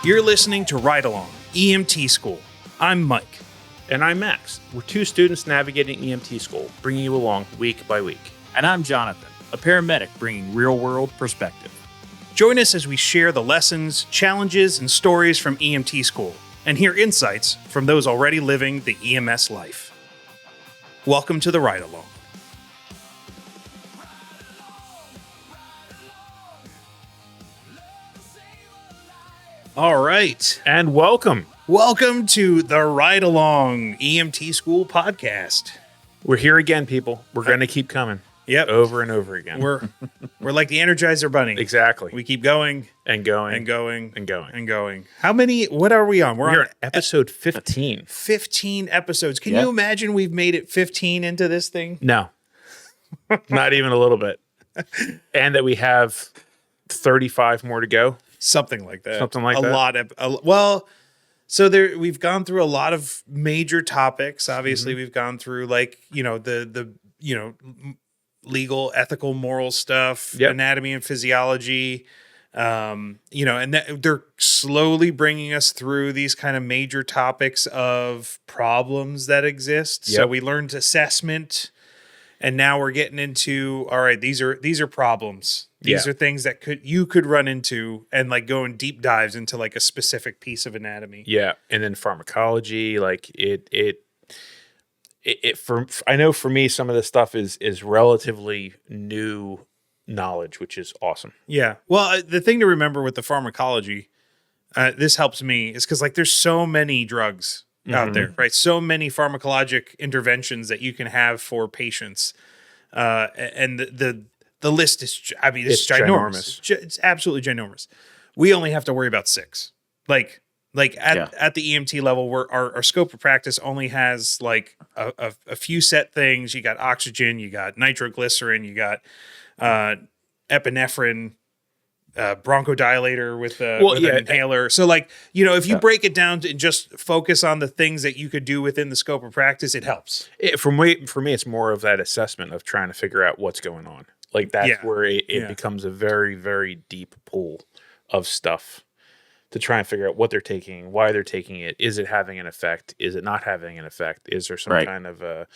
You're listening to Ride Along, EMT School. I'm Mike. And I'm Max. We're two students navigating EMT school, bringing you along week by week. And I'm Jonathan, a paramedic bringing real-world perspective. Join us as we share the lessons, challenges, and stories from EMT school, and hear insights from those already living the EMS life. Welcome to the Ride Along. All right. And welcome. Welcome to the Ride Along EMT School podcast. We're here again, people. We're going to keep coming. Yep. Over and over again. We're like the Energizer Bunny. Exactly. We keep going and going and going and going and going. How many? What are we on? We're on episode 15. 15 episodes. Can you imagine we've made it 15 into this thing? No. Not even a little bit. And that we have 35 more to go. Something like that. Something like a that. Lot of well. So we've gone through a lot of major topics. Obviously, we've gone through the legal, ethical, moral stuff, anatomy and physiology. And they're slowly bringing us through these kind of major topics of problems that exist. So we learned assessment, and now we're getting into, all right, these are problems. These are things that you could run into, and like go in deep dives into like a specific piece of anatomy. Yeah. And then pharmacology, like I know for me, some of this stuff is relatively new knowledge, which is awesome. Yeah. Well, the thing to remember with the pharmacology, this helps me, is because like there's so many drugs out there, right? So many pharmacologic interventions that you can have for patients, and the list is, I mean, it's ginormous. It's absolutely ginormous. We only have to worry about 6. At the EMT level, where our scope of practice only has like a few set things. You got oxygen, you got nitroglycerin, you got epinephrine, bronchodilator with an inhaler. So if you break it down and just focus on the things that you could do within the scope of practice, it helps. For me, it's more of that assessment of trying to figure out what's going on. Like that's where it becomes a very, very deep pool of stuff to try and figure out what they're taking, why they're taking it. Is it having an effect? Is it not having an effect? Is there some kind of a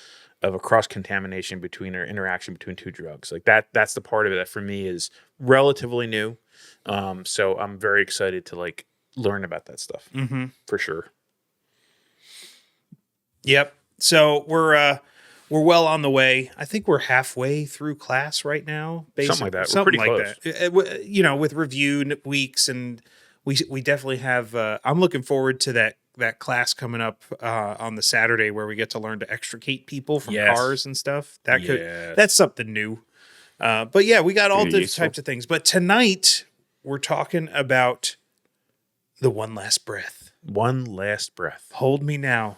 cross-contamination between or interaction between two drugs? Like that's the part of it that for me is relatively new. So I'm very excited to like learn about that stuff for sure. Yep. So we're well on the way. I think we're halfway through class right now. Something like that. Something like close. That. With review weeks, and we definitely have. I'm looking forward to that class coming up on the Saturday where we get to learn to extricate people from cars and stuff. That's something new. But we got all different types of things. But tonight we're talking about the one last breath. One last breath. Hold me now.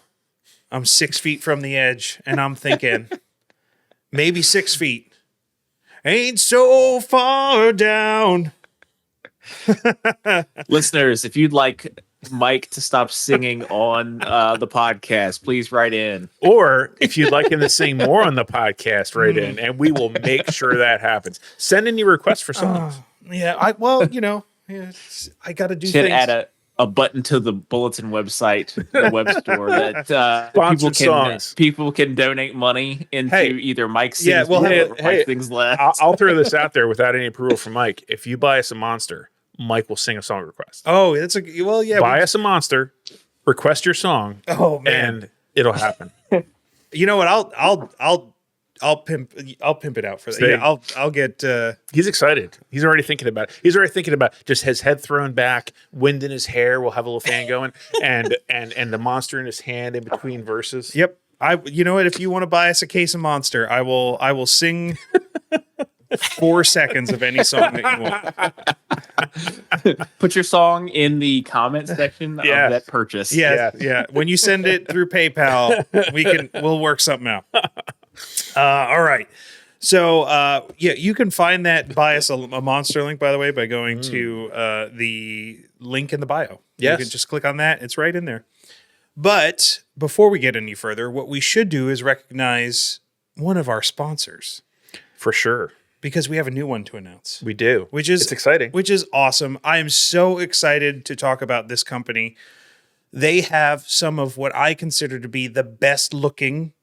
I'm 6 feet from the edge, and I'm thinking, maybe 6 feet. Ain't so far down. Listeners, if you'd like Mike to stop singing on the podcast, please write in. Or if you'd like him to sing more on the podcast, write in, and we will make sure that happens. Send in your requests for songs. I got to do Should things. add a button to the bulletin website, the web store that people can donate money into either Mike sings or Mike sings left. I'll throw this out there without any approval from Mike. If you buy us a monster, Mike will sing a song request. Oh, buy us a monster, request your song. Oh man, and it'll happen. You know what? I'll pimp it out for that. Yeah, I'll get. He's excited. He's already thinking about it. He's already thinking about just his head thrown back, wind in his hair. We'll have a little fan going, and the monster in his hand in between verses. Yep. You know what? If you want to buy us a case of Monster, I will sing 4 seconds of any song that you want. Put your song in the comment section of that purchase. Yeah. When you send it through PayPal, we'll work something out. All right. So, you can find that, buy us a Monster link, by the way, by going to the link in the bio. Yes. You can just click on that. It's right in there. But before we get any further, what we should do is recognize one of our sponsors. For sure. because we have a new one to announce. We do. It's exciting. Which is awesome. I am so excited to talk about this company. They have some of what I consider to be the best looking,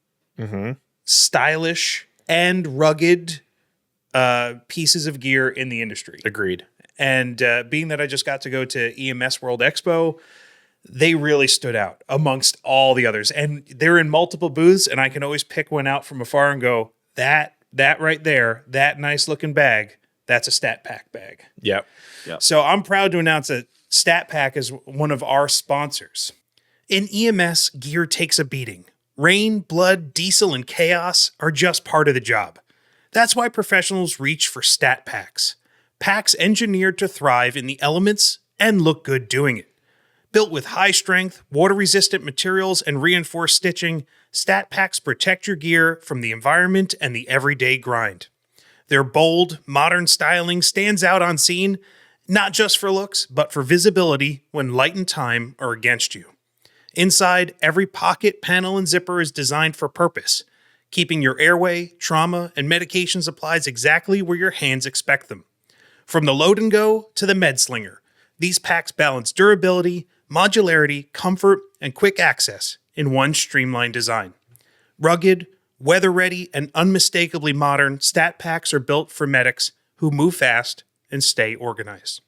stylish, and rugged pieces of gear in the industry. Agreed. And being that I just got to go to EMS World Expo, they really stood out amongst all the others. And they're in multiple booths, and I can always pick one out from afar and go, that right there, that nice looking bag, that's a StatPack bag. Yep. So I'm proud to announce that StatPack is one of our sponsors. In EMS, gear takes a beating. Rain, blood, diesel, and chaos are just part of the job. That's why professionals reach for StatPacks. Packs engineered to thrive in the elements and look good doing it. Built with high-strength, water-resistant materials and reinforced stitching, StatPacks protect your gear from the environment and the everyday grind. Their bold, modern styling stands out on scene, not just for looks, but for visibility when light and time are against you. Inside, every pocket, panel, and zipper is designed for purpose, keeping your airway, trauma, and medication supplies exactly where your hands expect them. From the load and go to the med slinger, these packs balance durability, modularity, comfort, and quick access in one streamlined design. Rugged, weather-ready, and unmistakably modern, StatPacks are built for medics who move fast and stay organized.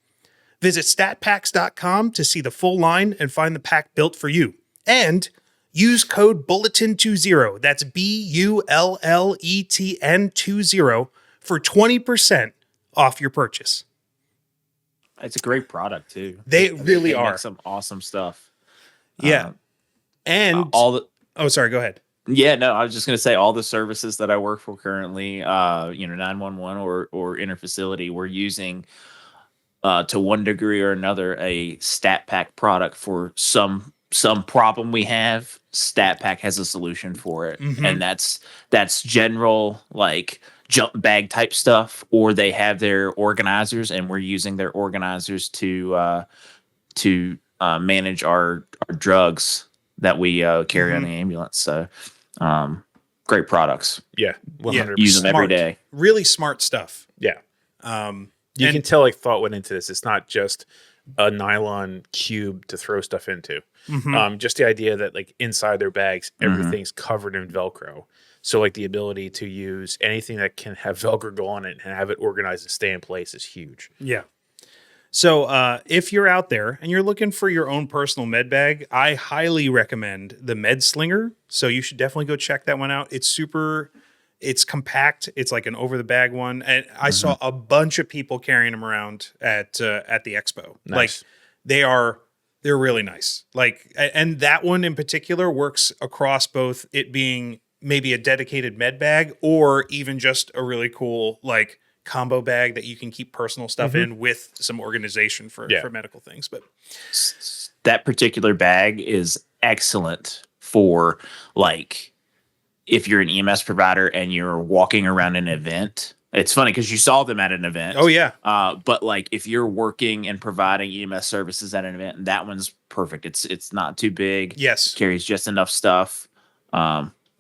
Visit StatPacks.com to see the full line and find the pack built for you. And use code BULLETIN20, that's BULLETN20, for 20% off your purchase. It's a great product too. They really are. Make some awesome stuff. Yeah. And all the sorry, go ahead. Yeah, no, I was just going to say all the services that I work for currently, 911 or interfacility, we're using to one degree or another a StatPack product for some problem we have. StatPack has a solution for it, and that's general like jump bag type stuff, or they have their organizers, and we're using their organizers to manage our drugs that we carry on the ambulance. So great products. Yeah, 100%. Use them every day. Really smart stuff. Yeah. You can tell like thought went into this. It's not just a nylon cube to throw stuff into. Just the idea that like inside their bags, everything's covered in Velcro. So like the ability to use anything that can have Velcro go on it and have it organized and stay in place is huge. Yeah. So if you're out there and you're looking for your own personal med bag, I highly recommend the Med Slinger. So you should definitely go check that one out. It's compact. It's like an over the bag one. And I saw a bunch of people carrying them around at the expo. Nice. Like they're really nice. Like, and that one in particular works across both it being maybe a dedicated med bag or even just a really cool like combo bag that you can keep personal stuff in with some organization for medical things. But that particular bag is excellent for like if you're an EMS provider and you're walking around an event. It's funny because you saw them at an event. Oh yeah. But like if you're working and providing EMS services at an event, that one's perfect. It's not too big. Yes. Carries just enough stuff.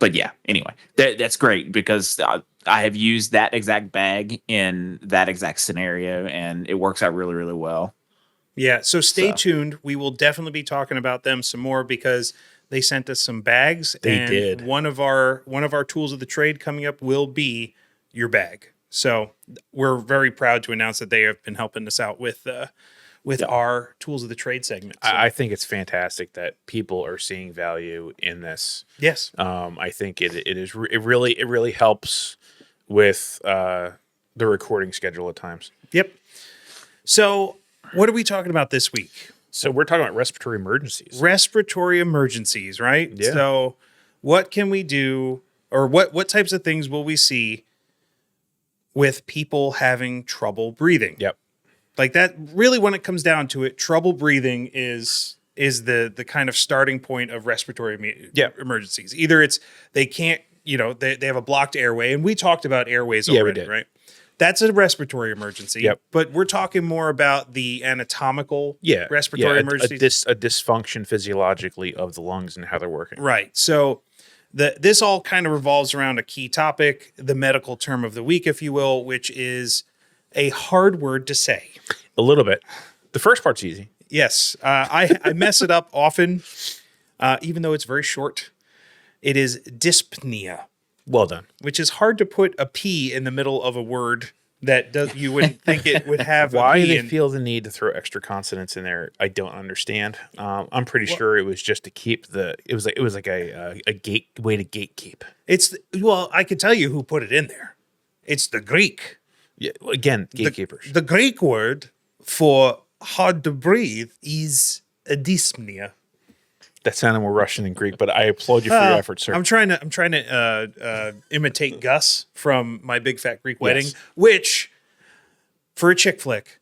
But yeah, anyway, that's great because I have used that exact bag in that exact scenario and it works out really, really well. Yeah. So stay tuned. We will definitely be talking about them some more because they sent us some bags. They did. One of our tools of the trade coming up will be your bag. So we're very proud to announce that they have been helping us out with our tools of the trade segment. So. I think it's fantastic that people are seeing value in this. Yes. I think it really helps with the recording schedule at times. Yep. So what are we talking about this week? So we're talking about respiratory emergencies. Respiratory emergencies, right? Yeah. So what can we do, or what types of things will we see with people having trouble breathing? Yep. Like that, really, when it comes down to it, trouble breathing is the kind of starting point of respiratory emergencies. Either it's they can't, they have a blocked airway, and we talked about airways already, right? That's a respiratory emergency. Yep. But we're talking more about the anatomical respiratory emergencies. A dysfunction physiologically of the lungs and how they're working. Right. So This all kind of revolves around a key topic, the medical term of the week, if you will, which is a hard word to say. A little bit. The first part's easy. Yes. I mess it up often, even though it's very short. It is dyspnea. Well done. Which is hard to put a P in the middle of a word that you wouldn't think it would have. Why they feel the need to throw extra consonants in there, I don't understand. I'm pretty sure it was just to keep it was like a way to gatekeep. I could tell you who put it in there. It's the Greek. Yeah, again, gatekeepers. The Greek word for hard to breathe is dyspnea. That sounded more Russian than Greek, but I applaud you for your efforts, sir. I'm trying to imitate Gus from My Big Fat Greek Wedding, which, for a chick flick,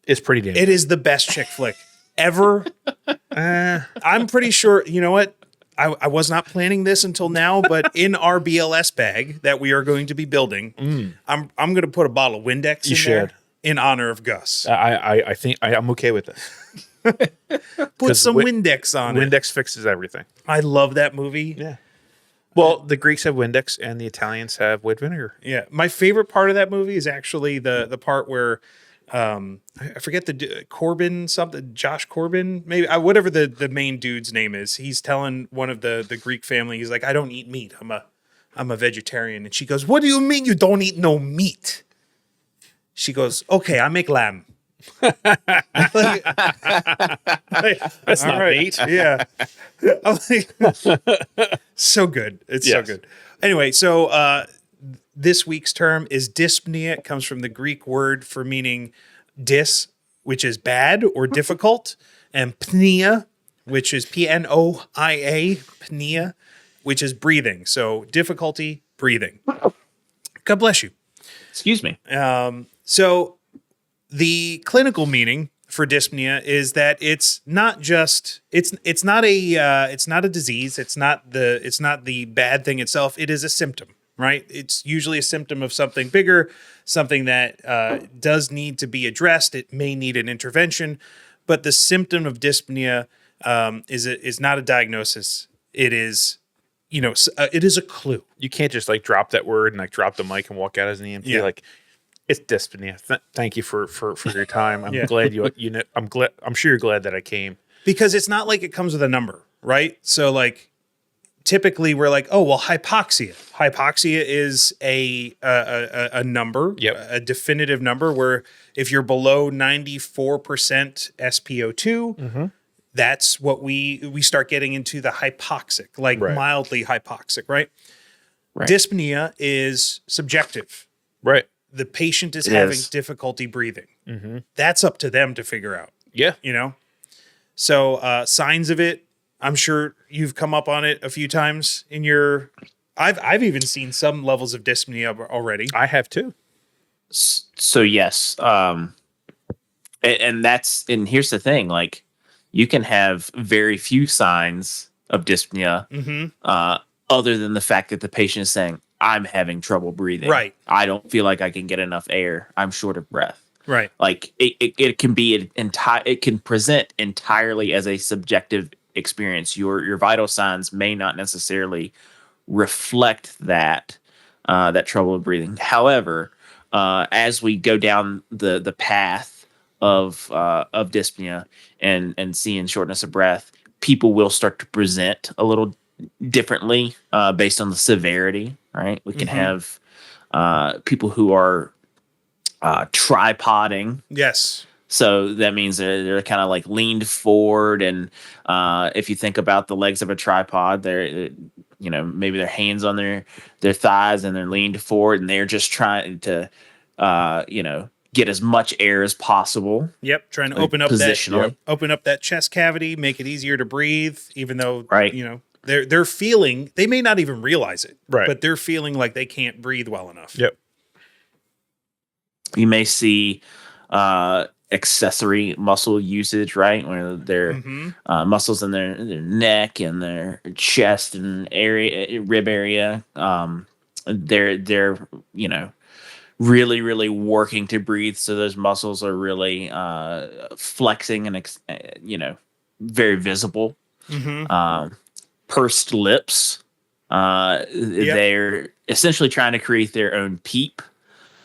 is pretty damn. It is the best chick flick ever. I'm pretty sure. You know what? I was not planning this until now, but in our BLS bag that we are going to be building, I'm going to put a bottle of Windex in there in honor of Gus. I think I'm okay with this. Put some Windex on it. Windex fixes everything. I love that movie. Yeah. Well, the Greeks have Windex and the Italians have white vinegar. Yeah. My favorite part of that movie is actually the part where I forget Josh Corbin, maybe whatever the main dude's name is. He's telling one of the Greek family, he's like, I don't eat meat. I'm a vegetarian. And she goes, what do you mean you don't eat no meat? She goes, okay, I make lamb. That's not right. meat. Yeah. I'm like, so good. It's so good. Anyway, so this week's term is dyspnea. It comes from the Greek word for meaning dys, which is bad or difficult, and pnea, which is P-N-O-I-A, pnea, which is breathing. So difficulty breathing. God bless you. Excuse me. So the clinical meaning for dyspnea is that it's not just it's not a disease. It's not the bad thing itself. It is a symptom, right? It's usually a symptom of something bigger, something that does need to be addressed. It may need an intervention, but the symptom of dyspnea is not a diagnosis. It is, it is a clue. You can't just like drop that word and like drop the mic and walk out as an EMT. Yeah. Like, it's dyspnea. Thank you for your time. I'm glad I'm sure you're glad that I came. Because it's not like it comes with a number, right? So like typically we're like, oh, well, hypoxia. Hypoxia is a number, a definitive number where if you're below 94% SpO2, that's what we start getting into the hypoxic, like mildly hypoxic, right? Dyspnea is subjective. Right. The patient is having difficulty breathing. That's up to them to figure out. Yeah. So signs of it, I'm sure you've come up on it a few times in your, I've even seen some levels of dyspnea already. I have too. So yes. And here's the thing, like you can have very few signs of dyspnea, other than the fact that the patient is saying, I'm having trouble breathing. Right. I don't feel like I can get enough air. I'm short of breath. Right. Like it can be it can present entirely as a subjective experience. Your vital signs may not necessarily reflect that trouble breathing. However, as we go down the path of dyspnea and seeing shortness of breath, people will start to present a little differently based on the severity. Right, we can have people who are tripoding. Yes. So that means they're kind of like leaned forward, and if you think about the legs of a tripod, they're maybe their hands on their thighs and they're leaned forward, and they're just trying to get as much air as possible. Yep, trying to open up that chest cavity, make it easier to breathe, even though they're feeling, they may not even realize it, but they're feeling like they can't breathe well enough. Yep. You may see accessory muscle usage, right? Where their muscles in their neck and their chest and rib area, they're really, really working to breathe. So those muscles are really flexing and very visible. Pursed lips, They're essentially trying to create their own PEEP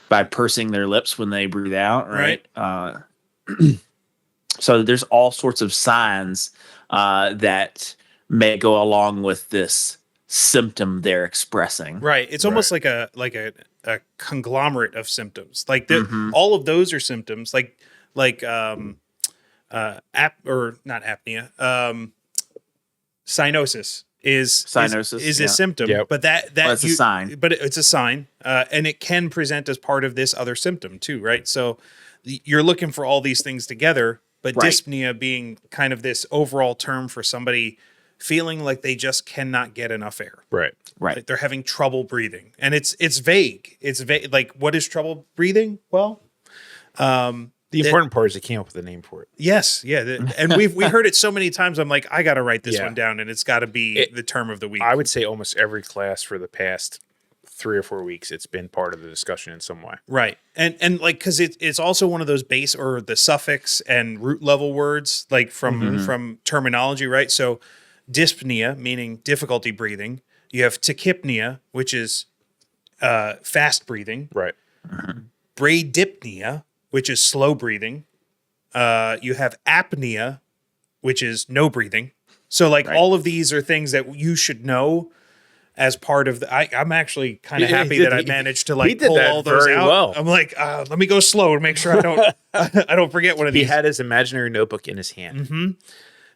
by pursing their lips when they breathe out, right? So there's all sorts of signs that may go along with this symptom they're expressing. Right. It's almost like a conglomerate of symptoms. Like all of those are symptoms. Like or not apnea. Cyanosis is a symptom, but it's a sign. But it's a sign, and it can present as part of this other symptom too, right? So you're looking for all these things together, but dyspnea being kind of this overall term for somebody feeling like they just cannot get enough air. Right. Like they're having trouble breathing, and it's vague. It's vague. Like, what is trouble breathing? Well, the important part is they came up with a name for it. Yes, and we heard it so many times. I'm like, I got to write this one down, and it's got to be the term of the week. I would say almost every class for the past 3 or 4 weeks, it's been part of the discussion in some way. Right, and like because it's also one of those base or the suffix and root level words, like from terminology, right? So, dyspnea meaning difficulty breathing. You have tachypnea, which is fast breathing. Right. Bradypnea, which is slow breathing. You have apnea, which is no breathing. So all of these are things that you should know as part of the, I'm actually kind of happy that I managed to pull all those out. Well. I'm like, let me go slow to make sure I don't, I don't forget one of these. He had his imaginary notebook in his hand. Mm-hmm.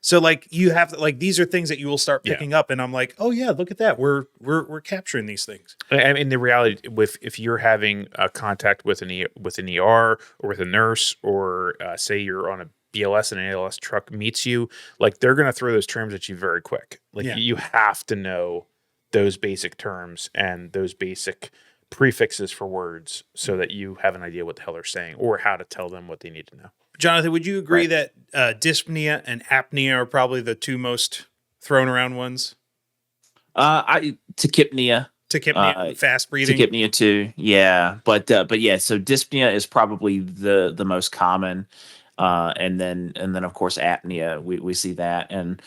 So you have these are things that you will start picking up, and I'm like, oh yeah, look at that. We're capturing these things. I mean, the reality if you're having contact with an ER or with a nurse, or say you're on a BLS and an ALS truck meets you, they're going to throw those terms at you very quick. You have to know those basic terms and those basic prefixes for words so that you have an idea what the hell they're saying or how to tell them what they need to know. Jonathan, would you agree that dyspnea and apnea are probably the two most thrown around ones? Tachypnea, fast breathing. Tachypnea too, yeah. But yeah, so dyspnea is probably the most common, and then of course apnea. We see that, and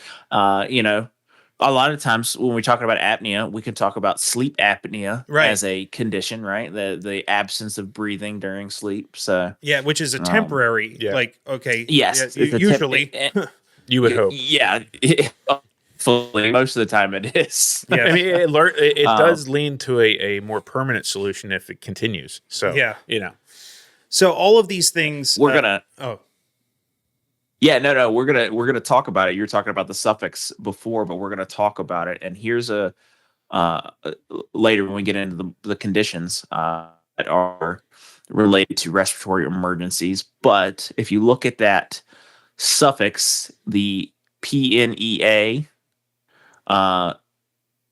a lot of times when we're talking about apnea, we can talk about sleep apnea as a condition, right? The absence of breathing during sleep. So which is a temporary, yes, usually you would hope, fully most of the time it is. I mean, it does lean to a more permanent solution if it continues. So so all of these things we're gonna. Yeah, no, we're gonna talk about it. You're talking about the suffix before, but we're gonna talk about it. And here's a later when we get into the conditions that are related to respiratory emergencies. But if you look at that suffix, the PNEA,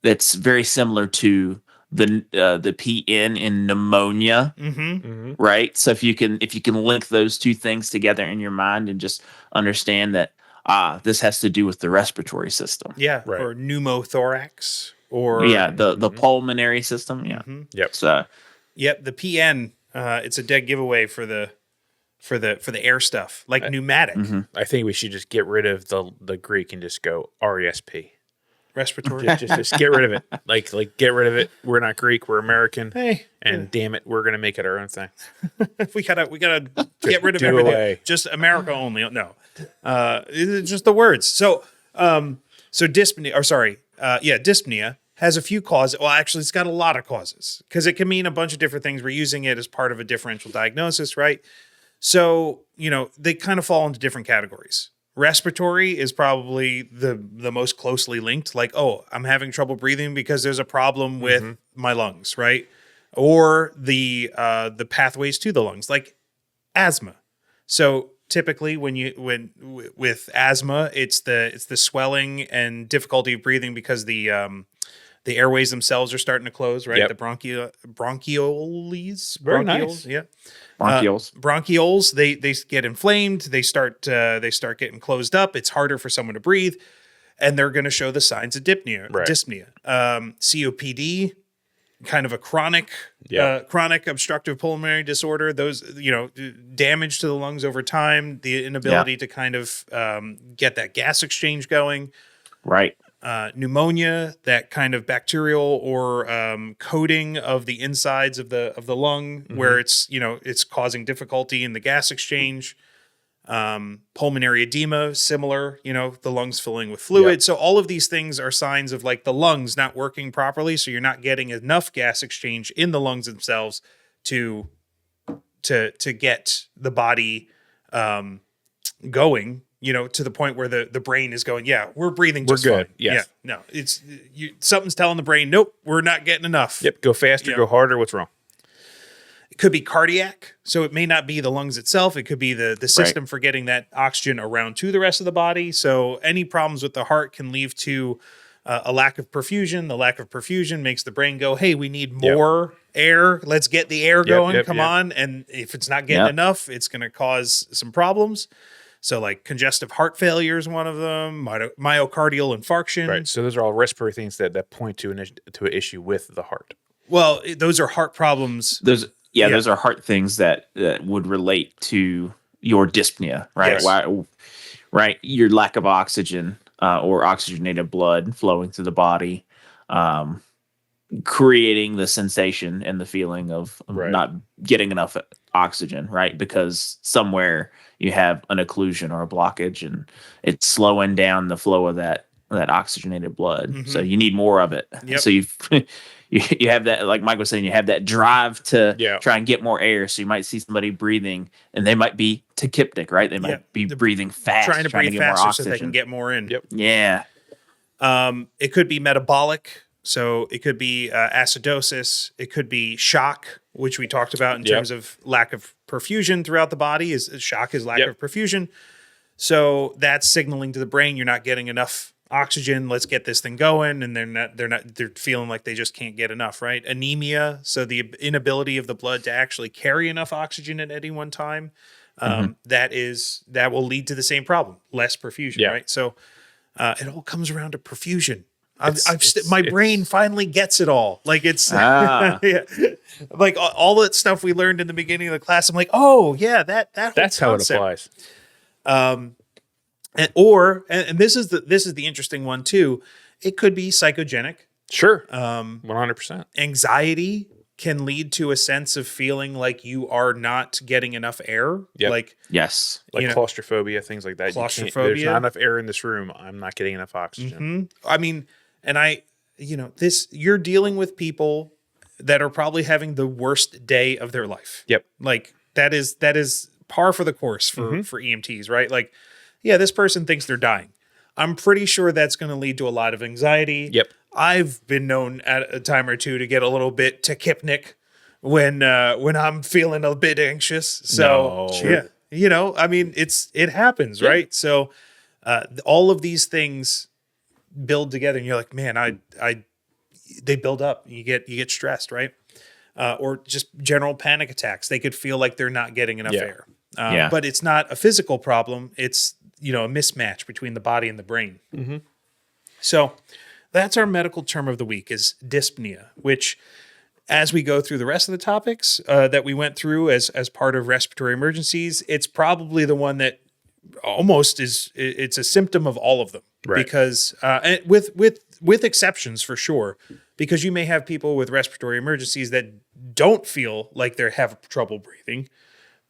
that's very similar to the PN in pneumonia, right? So if you can link those two things together in your mind and just understand that this has to do with the respiratory system, or pneumothorax, or the pulmonary system, So the PN, it's a dead giveaway for the air stuff, like pneumatic. I think we should just get rid of the Greek and just go RESP. Respiratory. just get rid of it. Get rid of it. We're not Greek. We're American. Hey, and damn it, we're gonna make it our own thing. we gotta get rid of everything. Away. Just America only. No, it's just the words. So dyspnea. Or sorry, dyspnea has a few causes. Well, actually, it's got a lot of causes because it can mean a bunch of different things. We're using it as part of a differential diagnosis, right? So they kind of fall into different categories. Respiratory is probably the most closely linked. I'm having trouble breathing because there's a problem with my lungs, right? Or the pathways to the lungs, like asthma. So typically, with asthma, it's the swelling and difficulty of breathing because the airways themselves are starting to close, right? The bronchioles. Very nice. Yeah. Bronchioles. They get inflamed. They start getting closed up. It's harder for someone to breathe, and they're going to show the signs of dyspnea. COPD, kind of a chronic obstructive pulmonary disorder. Those damage to the lungs over time, the inability to kind of get that gas exchange going. Right. pneumonia, that kind of bacterial or coating of the insides of the lung, where it's it's causing difficulty in the gas exchange. Pulmonary edema, similar, the lungs filling with fluid. Yep. So all of these things are signs of like the lungs not working properly. So you're not getting enough gas exchange in the lungs themselves to get the body going, to the point where the brain is going, yeah, we're breathing just good. fine. Yes. Yeah, no, it's something's telling the brain, nope, we're not getting enough. Yep, go faster, go harder. What's wrong? It could be cardiac, so it may not be the lungs itself. It could be the system for getting that oxygen around to the rest of the body. So any problems with the heart can lead to a lack of perfusion. The lack of perfusion makes the brain go, hey, we need more air. Let's get the air going. Come on. And if it's not getting enough, it's going to cause some problems. So like congestive heart failure is one of them, myocardial infarction. Right. So those are all respiratory things that point to an issue with the heart. Well, those are heart problems. Those are heart things that would relate to your dyspnea, right? Yes. Right. Your lack of oxygen or oxygenated blood flowing through the body, creating the sensation and the feeling of not getting enough oxygen, right? Because somewhere you have an occlusion or a blockage and it's slowing down the flow of that oxygenated blood. Mm-hmm. So you need more of it. Yep. So you have that, like Mike was saying, you have that drive to try and get more air. So you might see somebody breathing and they might be tachypnic, right? They might be breathing fast, trying to breathe faster so they can get more in. Yep. Yeah. It could be metabolic. So it could be acidosis. It could be shock, which we talked about in terms of lack of perfusion throughout the body. Shock is lack of perfusion. So that's signaling to the brain you're not getting enough oxygen. Let's get this thing going. And they're feeling like they just can't get enough, right? Anemia. So the inability of the blood to actually carry enough oxygen at any one time. That will lead to the same problem, less perfusion, right? So it all comes around to perfusion. My brain finally gets it all. Like it's like all that stuff we learned in the beginning of the class. I'm like, oh yeah, that's how it applies. And this is the interesting one too. It could be psychogenic. Sure. 100%. Anxiety can lead to a sense of feeling like you are not getting enough air. Yep. Like claustrophobia, things like that. Claustrophobia. There's not enough air in this room. I'm not getting enough oxygen. Mm-hmm. I mean, and you're dealing with people that are probably having the worst day of their life. Yep. Like that is par for the course for EMTs, right? Like, yeah, this person thinks they're dying. I'm pretty sure that's going to lead to a lot of anxiety. Yep. I've been known at a time or two to get a little bit tachypnic when I'm feeling a bit anxious. So I mean, it happens, right? So all of these things build together, and you're like, man, they build up. You get stressed, right? Or just general panic attacks. They could feel like they're not getting enough air. But it's not a physical problem. It's a mismatch between the body and the brain. Mm-hmm. So that's our medical term of the week is dyspnea, which as we go through the rest of the topics that we went through as part of respiratory emergencies, it's probably the one that almost it's a symptom of all of them. Right. Because with exceptions for sure, because you may have people with respiratory emergencies that don't feel like they have trouble breathing,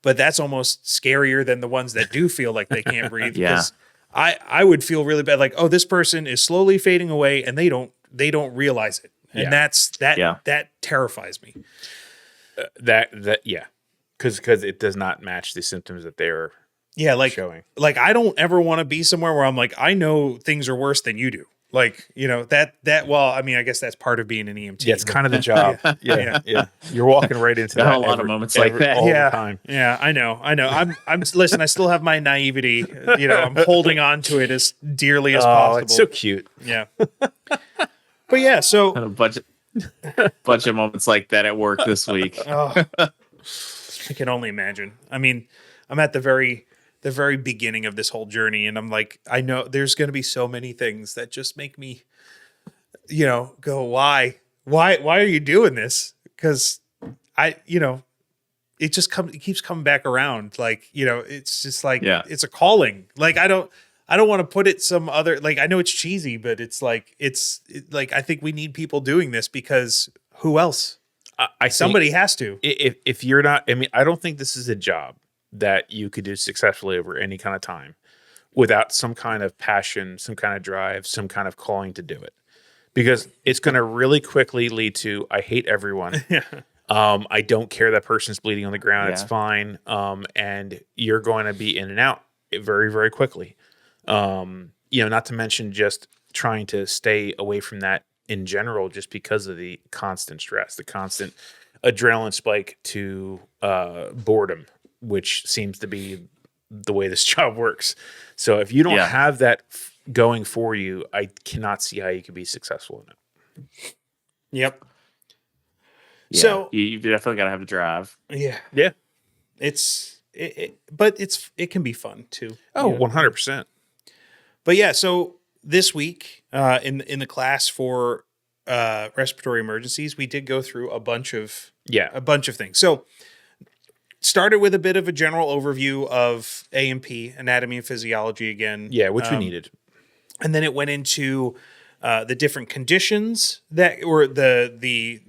but that's almost scarier than the ones that do feel like they can't breathe. Because I would feel really bad, like, oh, this person is slowly fading away and they don't realize it. And that terrifies me. Because it does not match the symptoms that they're showing. Like I don't ever want to be somewhere where I'm like, I know things are worse than you do. Like, well, I mean, I guess that's part of being an EMT. Yeah, it's kind of the job. Yeah. You're walking right into that. A lot of moments like that. All the time. Yeah, I know. Listen, I still have my naivety. I'm holding on to it as dearly as possible. It's so cute. Yeah. But yeah, so a bunch of moments like that at work this week. I can only imagine. I mean, I'm at the very beginning of this whole journey, and I'm like, I know there's going to be so many things that just make me, go, why are you doing this? Because it keeps coming back around. Like, it's just like, it's a calling. Like, I I don't want to put it some other, like, I know it's cheesy, but it's like, I think we need people doing this because who else? Somebody has to. If you're not, I mean, I don't think this is a job that you could do successfully over any kind of time without some kind of passion, some kind of drive, some kind of calling to do it. Because it's going to really quickly lead to, I hate everyone. Yeah. I don't care that person's bleeding on the ground. It's fine. And you're going to be in and out very, very quickly. Not to mention just trying to stay away from that in general, just because of the constant stress, the constant adrenaline spike to boredom, which seems to be the way this job works. So if you don't have that going for you, I cannot see how you can be successful in it. Yep. Yeah, so you definitely got to have the drive. Yeah. But it can be fun too. Oh, 100%. But yeah, so this week in the class for respiratory emergencies, we did go through a bunch of things. So started with a bit of a general overview of A&P, anatomy and physiology again. Yeah, which we needed. And then it went into the different conditions that, or the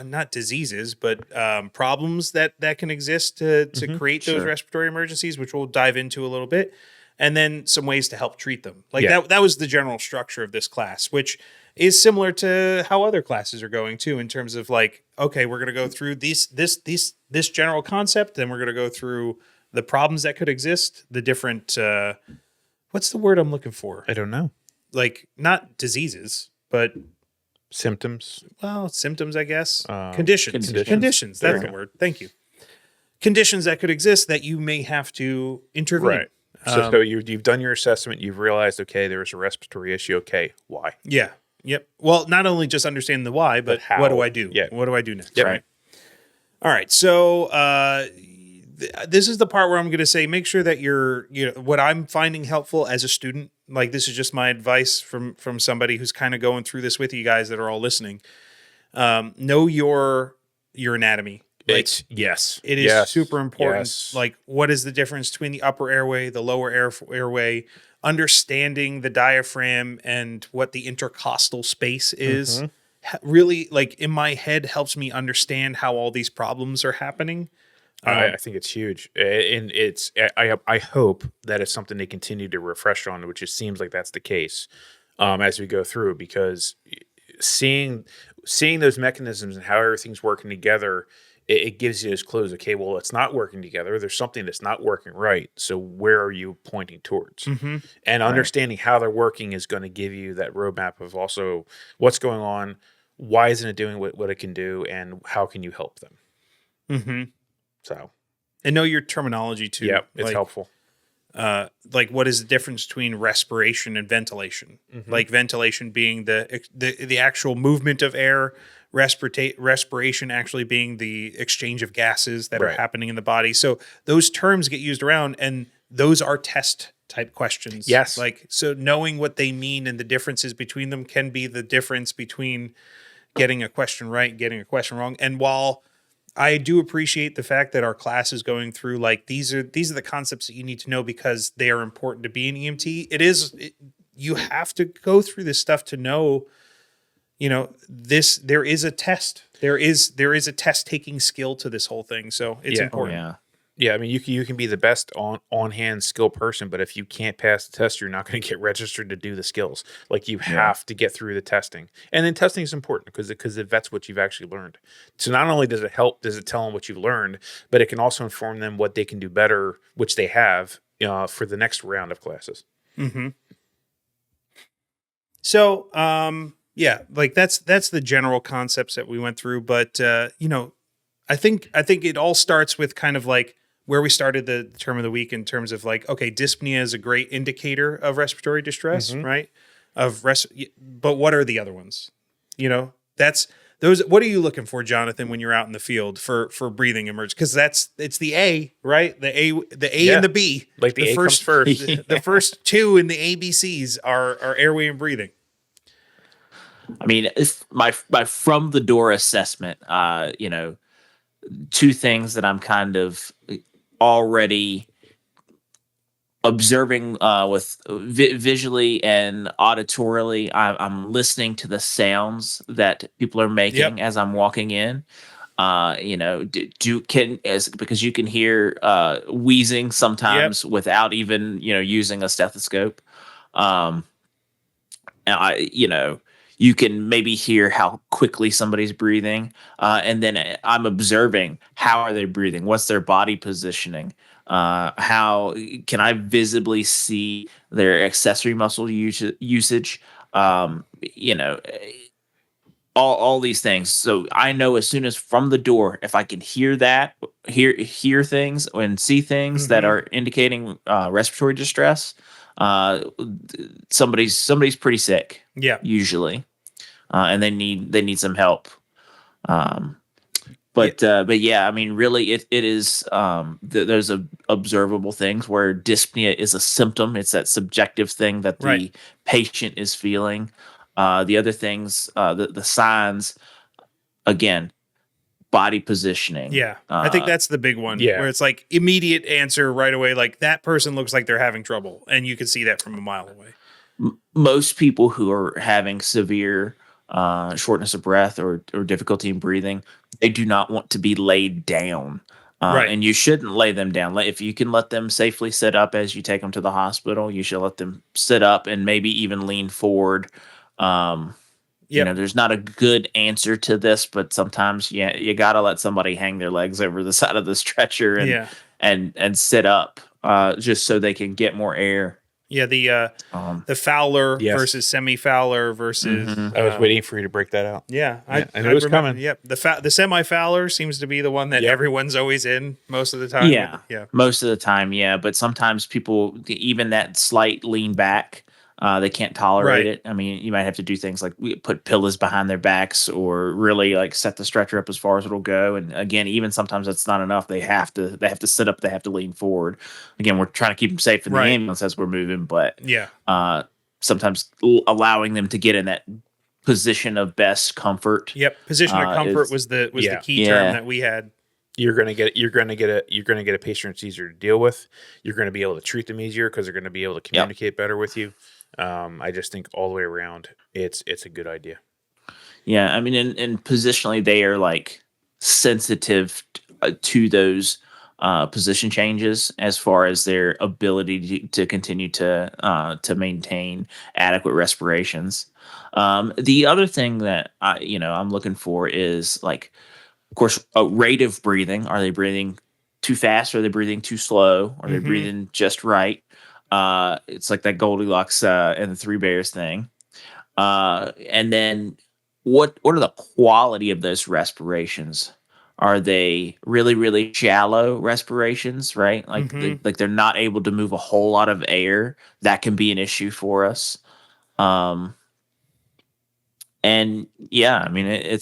not diseases, but problems that can exist to create those respiratory emergencies, which we'll dive into a little bit. And then some ways to help treat them. That was the general structure of this class, which is similar to how other classes are going too, in terms of like, okay, we're going to go through this general concept, then we're going to go through the problems that could exist, the different, what's the word I'm looking for? I don't know. Like, not diseases, but symptoms. Well, symptoms, I guess. Conditions. That's the word. Thank you. Conditions that could exist that you may have to intervene. Right. So you've done your assessment. You've realized, okay, there's a respiratory issue. Okay, why? Yeah. Yep. Well, not only just understand the why, but how. What do I do? Yeah. What do I do next? Yep. Right. All right. So this is the part where I'm going to say, make sure that what I'm finding helpful as a student. Like, this is just my advice from somebody who's kind of going through this with you guys that are all listening. Know your anatomy. Like, it is super important. Yes. Like, what is the difference between the upper airway, the lower airway, understanding the diaphragm and what the intercostal space is really, like, in my head, helps me understand how all these problems are happening. I think it's huge. And I hope that it's something they continue to refresh on, which it seems like that's the case as we go through, because seeing those mechanisms and how everything's working together, it gives you those clues. Okay, well, it's not working together. There's something that's not working right. So where are you pointing towards? And understanding how they're working is going to give you that roadmap of also what's going on, why isn't it doing what it can do, and how can you help them? So, and know your terminology too. Yeah, it's helpful. Like, what is the difference between respiration and ventilation? Like, ventilation being the actual movement of air, respiration actually being the exchange of gases that are happening in the body. So those terms get used around, and those are test type questions. Yes. Like, so knowing what they mean and the differences between them can be the difference between getting a question right, getting a question wrong. And while I do appreciate the fact that our class is going through, like, these are the concepts that you need to know because they are important to be an EMT. You have to go through this stuff to know, there is a test. There is a test taking skill to this whole thing. So it's important. Yeah, I mean, you can be the best on-hand skill person, but if you can't pass the test, you're not going to get registered to do the skills. Like, you have to get through the testing. And then testing is important because that's what you've actually learned. So not only does it tell them what you've learned, but it can also inform them what they can do better, which they have for the next round of classes. So, like, that's the general concepts that we went through. But, I think it all starts with kind of like where we started the term of the week in terms of, like, okay, dyspnea is a great indicator of respiratory distress, right? But what are the other ones? That's those. What are you looking for, Jonathan, when you're out in the field for breathing emergency? Because it's the A, right? The A and the B. Like the A comes first. The first two in the ABCs are airway and breathing. I mean, if my from the door assessment, two things that I'm kind of already observing with visually and auditorily. I'm listening to the sounds that people are making as I'm walking in. Because you can hear wheezing sometimes without even using a stethoscope. You can maybe hear how quickly somebody's breathing, and then I'm observing how are they breathing, what's their body positioning, how can I visibly see their accessory muscle usage, you know, all these things. So I know as soon as from the door, if I can hear that, hear things and see things that are indicating respiratory distress, somebody's pretty sick. Usually, and they need some help. But yeah, I mean, really, it is. There's observable things where dyspnea is a symptom. It's that subjective thing that the patient is feeling. The other things, the signs, again, body positioning. Yeah, I think that's the big one. Yeah. Where it's like immediate answer right away. Like that person looks like they're having trouble, and you can see that from a mile away. Most people who are having severe shortness of breath or difficulty in breathing, they do not want to be laid down. And you shouldn't lay them down. If you can let them safely sit up as you take them to the hospital, you should let them sit up and maybe even lean forward. There's not a good answer to this, but sometimes you got to let somebody hang their legs over the side of the stretcher and sit up just so they can get more air. Yeah, the Fowler versus semi-Fowler versus. I was waiting for you to break that out. Yeah, I knew it was coming. Yep, the semi-Fowler seems to be the one that everyone's always in most of the time. Yeah, most of the time, but sometimes people, even that slight lean back, they can't tolerate it. I mean, you might have to do things like put pillows behind their backs or really like set the stretcher up as far as it'll go. And again, even sometimes that's not enough. They have to sit up. They have to lean forward. Again, we're trying to keep them safe in the ambulance as we're moving, but sometimes allowing them to get in that position of best comfort. Yep, position of comfort was the key term that we had. You're gonna get a patient that's easier to deal with. You're gonna be able to treat them easier because they're gonna be able to communicate better with you. I just think all the way around, it's a good idea. Yeah, I mean, and positionally, they are like sensitive to those position changes as far as their ability to continue to maintain adequate respirations. The other thing that I'm looking for is like, of course, a rate of breathing. Are they breathing too fast? Are they breathing too slow? Are they breathing just right? It's like that Goldilocks and the Three Bears thing. And then what are the quality of those respirations? Are they really, really shallow respirations, right? Like they're not able to move a whole lot of air. That can be an issue for us. And yeah, I mean,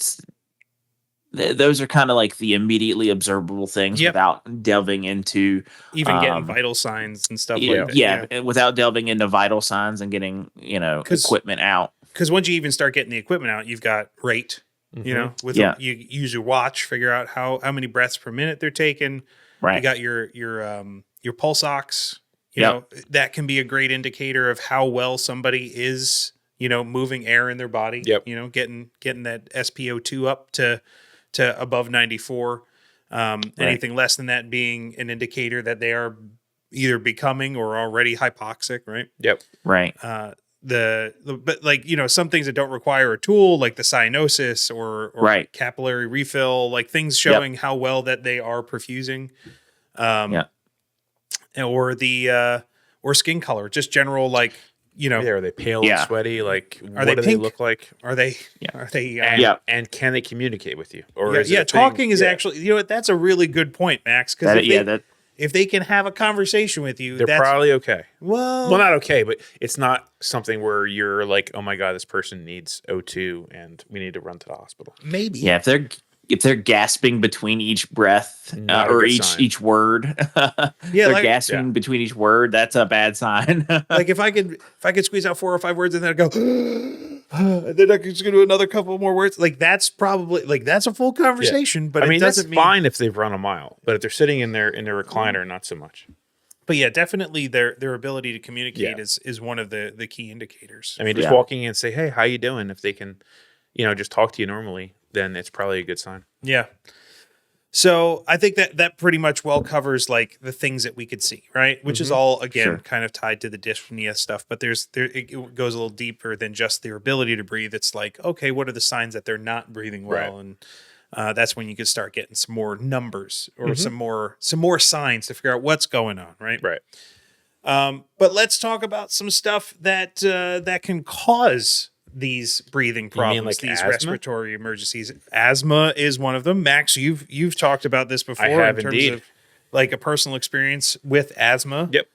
those are kind of like the immediately observable things without delving into even getting vital signs and stuff like that. Yeah, without delving into vital signs and getting, equipment out. Because once you even start getting the equipment out, you've got rate, you use your watch, figure out how many breaths per minute they're taking. Right. You got your pulse ox, you know, that can be a great indicator of how well somebody is, moving air in their body, getting that SpO2 up to above 94. Anything less than that being an indicator that they are either becoming or already hypoxic, right? Yep. Right. But like, some things that don't require a tool, like the cyanosis or capillary refill, like things showing how well that they are perfusing. Or skin color, just general, like, are they pale and sweaty? Like, what do they look like? Are they? And can they communicate with you? Or talking is actually, that's a really good point, Max. Because if they can have a conversation with you, they're probably okay. Well, not okay, but it's not something where you're like, oh my God, this person needs O2 and we need to run to the hospital. Maybe. Yeah, if they're gasping between each breath or each word, they're gasping between each word. That's a bad sign. Like if I could squeeze out 4 or 5 words and then I'd go, and then I could just go do another couple more words. Like that's probably that's a full conversation. But I mean, that's fine if they've run a mile, but if they're sitting in their recliner, not so much. But yeah, definitely their ability to communicate is one of the key indicators. I mean, just walking in and say, "Hey, how you doing?" If they can, just talk to you normally, then it's probably a good sign. Yeah. So I think that pretty much well covers like the things that we could see, right? Which is all again kind of tied to the dyspnea stuff, but it goes a little deeper than just their ability to breathe. It's like, okay, what are the signs that they're not breathing well, and that's when you could start getting some more numbers or some more signs to figure out what's going on, right? Right. But let's talk about some stuff that can cause these breathing problems, like these asthma? Respiratory emergencies. Asthma is one of them. Max, you've talked about this before. I have in terms indeed. of like a personal experience with asthma. Yep.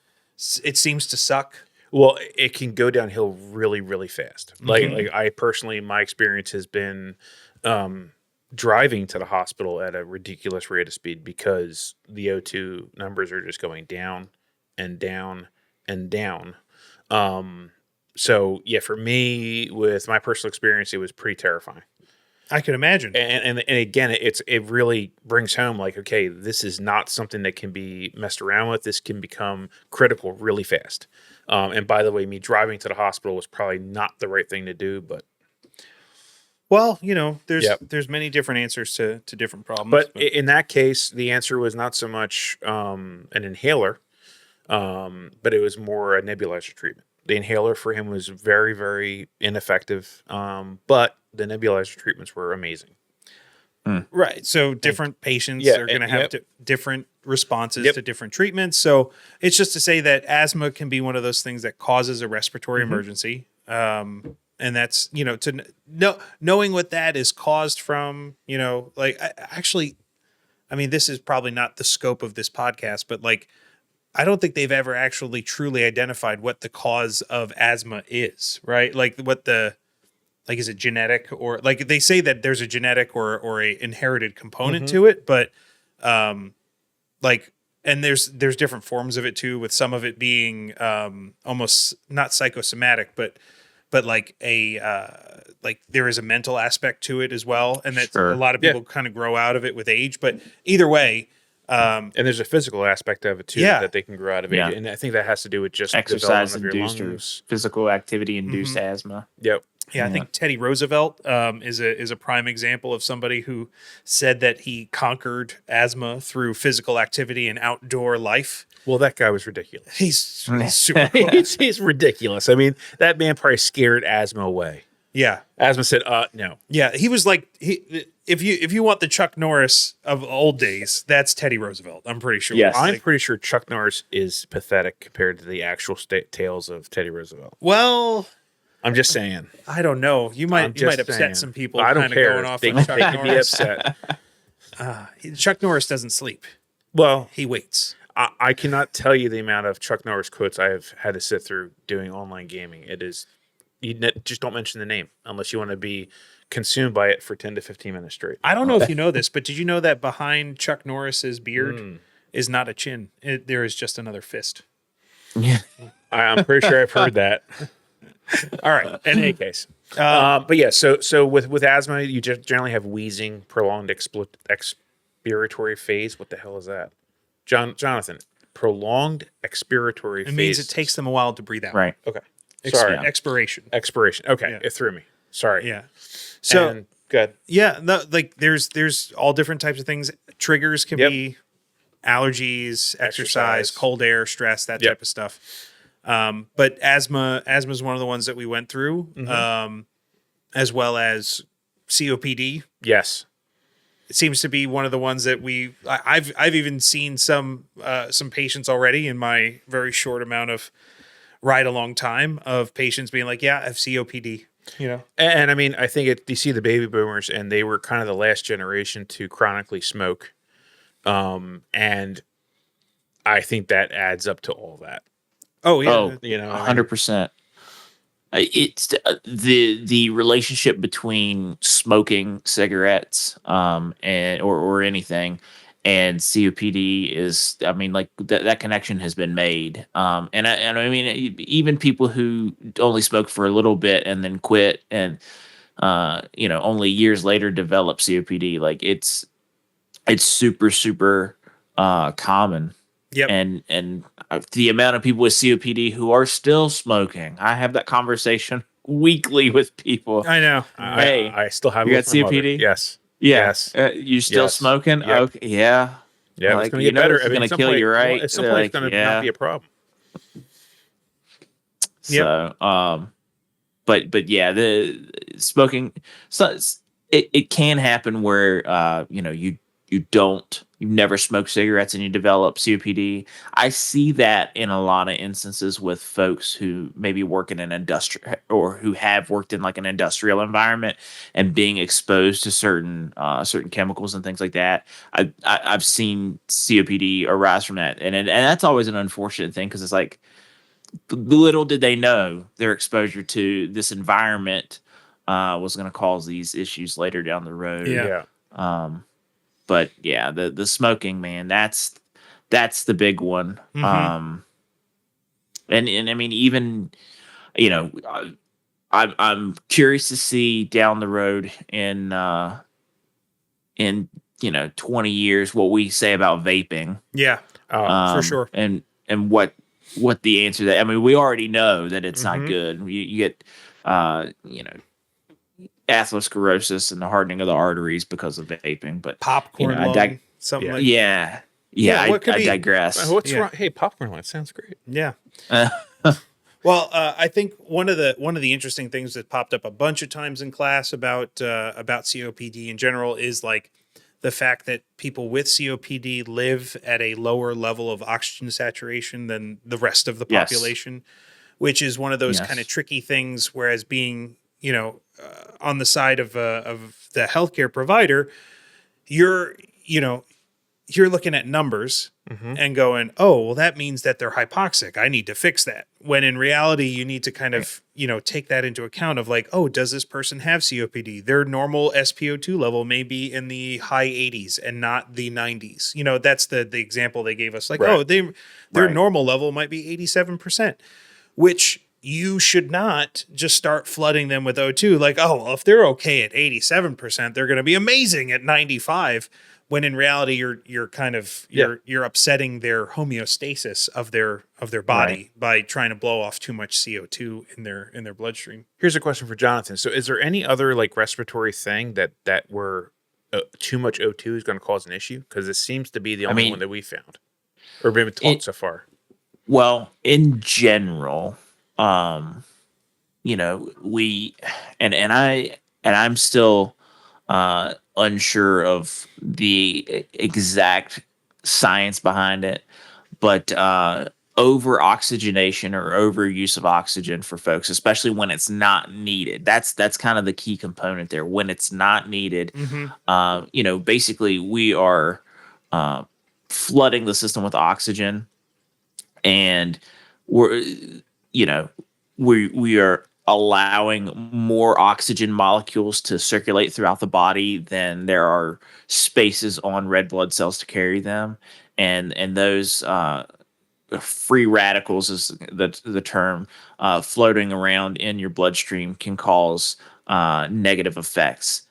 It seems to suck. Well, it can go downhill really, really fast. Like I personally, my experience has been driving to the hospital at a ridiculous rate of speed because the O2 numbers are just going down and down and down. So yeah, for me, with my personal experience, it was pretty terrifying. I can imagine. And again, it really brings home like, okay, this is not something that can be messed around with. This can become critical really fast. And by the way, me driving to the hospital was probably not the right thing to do, but. Well, there's many different answers to different problems. But in that case, the answer was not so much an inhaler, but it was more a nebulizer treatment. The inhaler for him was very, very ineffective, but the nebulizer treatments were amazing. Right. So different patients are going to have different responses to different treatments. So it's just to say that asthma can be one of those things that causes a respiratory emergency. And that's, knowing what that is caused from, I mean, this is probably not the scope of this podcast, but like, I don't think they've ever actually truly identified what the cause of asthma is, right? Like is it genetic or like they say that there's a genetic or a inherited component to it, but and there's different forms of it too, with some of it being almost not psychosomatic, but like like there is a mental aspect to it as well. And that a lot of people kind of grow out of it with age, but either way, and there's a physical aspect of it too that they can grow out of age, and I think that has to do with just exercise of your induced lungs. or physical activity induced asthma. Yep. Yeah, I think Teddy Roosevelt is a prime example of somebody who said that he conquered asthma through physical activity and outdoor life. Well, that guy was ridiculous. He's super cool. He's ridiculous. I mean, that man probably scared asthma away. Yeah. Asthma said, no. Yeah, he was like if you want the Chuck Norris of old days, that's Teddy Roosevelt. I'm pretty sure. Yes. I'm pretty sure Chuck Norris is pathetic compared to the actual tales of Teddy Roosevelt. Well, I'm just saying. I don't know. You might upset some people. I don't care. Going off they Chuck can be Norris. upset. Chuck Norris doesn't sleep. Well, he waits. I cannot tell you the amount of Chuck Norris quotes I have had to sit through doing online gaming. It is, just don't mention the name unless you want to be consumed by it for 10 to 15 minutes straight. I don't know if you know this, but did you know that behind Chuck Norris's beard is not a chin? There is just another fist. Yeah, I'm pretty sure I've heard that. All right. In any case, but yeah. So with asthma, you just generally have wheezing, prolonged expiratory phase. What the hell is that, Jonathan? Prolonged expiratory phase. It means it takes them a while to breathe out. right. Okay. Sorry. Expiration. Okay. Yeah. It threw me. Sorry. Yeah. So good. Yeah. There's all different types of things. Triggers can be allergies, exercise, cold air, stress, that type of stuff. But asthma is one of the ones that we went through, as well as COPD. Yes. It seems to be one of the ones that I've even seen some patients already in my very short amount of ride along time of patients being like, yeah, I have COPD, And I mean, I think you see the baby boomers and they were kind of the last generation to chronically smoke. And I think that adds up to all that. Oh yeah, 100%. It's the relationship between smoking cigarettes, or anything, and COPD is. I mean, like that connection has been made. And I mean, even people who only smoke for a little bit and then quit, and only years later develop COPD. Like it's super common. Yep. And the amount of people with COPD who are still smoking. I have that conversation weekly with people. I know. Hey, I still have you it got with my mother. COPD? Yes. Yeah. Yes. You still Yes. smoking? Yep. Okay. Yeah. Yeah, it's Like, going to get better. this is going at to some kill point, you, right? at some They're point, like, it's going to yeah. not be a problem. So, but yeah, the smoking, so it can happen where you never smoke cigarettes and you develop COPD. I see that in a lot of instances with folks who maybe work in an industrial or who have worked in like an industrial environment and being exposed to certain chemicals and things like that. I've seen COPD arise from that, and that's always an unfortunate thing because it's like, little did they know their exposure to this environment was going to cause these issues later down the road. Yeah. But yeah, the smoking, man, that's the big one. And I mean, even I'm curious to see down the road in 20 years what we say about vaping. Yeah. For sure. And what the answer to that. I mean, we already know that it's not good. You get atherosclerosis and the hardening of the arteries because of vaping. But popcorn lung, something like yeah. I digress. What's wrong? Hey, popcorn lung sounds great. Yeah. Well, I think one of the interesting things that popped up a bunch of times in class about COPD in general is like the fact that people with COPD live at a lower level of oxygen saturation than the rest of the population, which is one of those kind of tricky things. Whereas being, on the side of the healthcare provider, you're looking at numbers and going, oh, well, that means that they're hypoxic. I need to fix that. When in reality, you need to kind of, take that into account of like, oh, does this person have COPD? Their normal SpO2 level may be in the high 80s and not the 90s. That's the example they gave us. Like, oh, their normal level might be 87%, which you should not just start flooding them with O2. Like, oh, well, if they're okay at 87%, they're going to be amazing at 95. When in reality, you're kind of you're upsetting their homeostasis of their body by trying to blow off too much CO2 in their bloodstream. Here's a question for Jonathan. So, is there any other like respiratory thing that where too much O2 is going to cause an issue? Because it seems to be the only one that we found or been taught so far. Well, in general, we I'm still unsure of the exact science behind it, but over oxygenation or overuse of oxygen for folks, especially when it's not needed, that's kind of the key component there. When it's not needed, basically we are flooding the system with oxygen, and we are allowing more oxygen molecules to circulate throughout the body than there are spaces on red blood cells to carry them, and those free radicals is the term, floating around in your bloodstream can cause negative effects,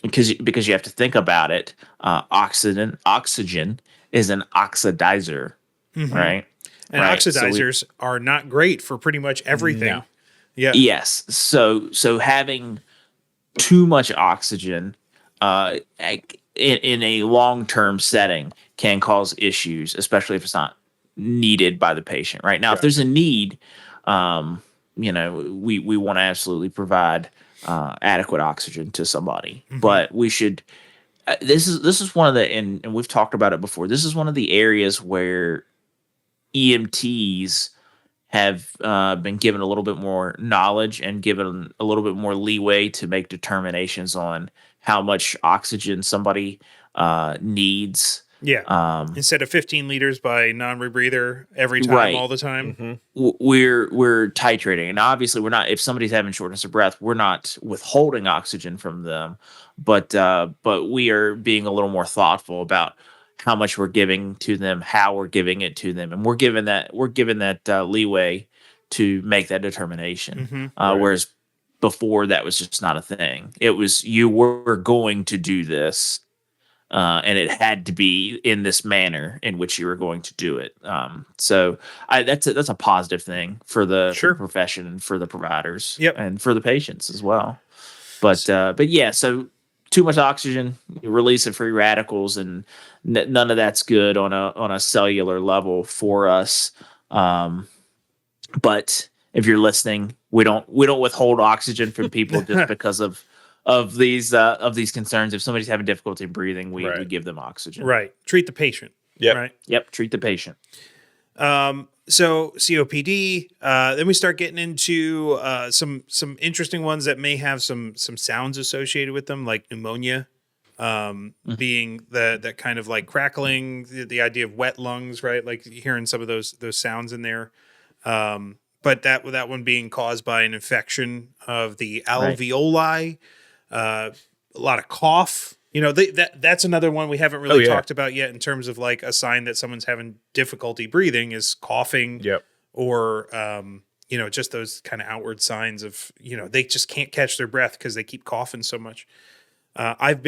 because you have to think about it. Oxygen is an oxidizer, right? And oxidizers are not great for pretty much everything. No. Yeah. Yes. So having too much oxygen in a long-term setting can cause issues, especially if it's not needed by the patient. Right now, if there's a need, we want to absolutely provide adequate oxygen to somebody, but we should. This is one of the and we've talked about it before. This is one of the areas where EMTs have been given a little bit more knowledge and given a little bit more leeway to make determinations on how much oxygen somebody needs. Yeah. Instead of 15 liters by non-rebreather every time, all the time. We're titrating. And obviously we're not, if somebody's having shortness of breath, we're not withholding oxygen from them, but we are being a little more thoughtful about how much we're giving to them, how we're giving it to them. And we're given that leeway to make that determination. Whereas before that was just not a thing. It was, you were going to do this. and it had to be in this manner in which you were going to do it. So that's a positive thing for the profession and for the providers, and for the patients as well. But yeah, so too much oxygen, you release of free radicals, and none of that's good on a cellular level for us. But if you're listening, we don't withhold oxygen from people just because of these concerns. If somebody's having difficulty breathing, we give them oxygen. Right. Treat the patient. Yep. Right. Yep. Treat the patient. So COPD. Then we start getting into some interesting ones that may have some sounds associated with them, like pneumonia. Being that kind of like crackling, the idea of wet lungs, right? Like hearing some of those sounds in there. But that one being caused by an infection of the alveoli, a lot of cough. That's another one we haven't really talked about yet in terms of like a sign that someone's having difficulty breathing is coughing. Yep. Or, just those kind of outward signs of, they just can't catch their breath because they keep coughing so much. I've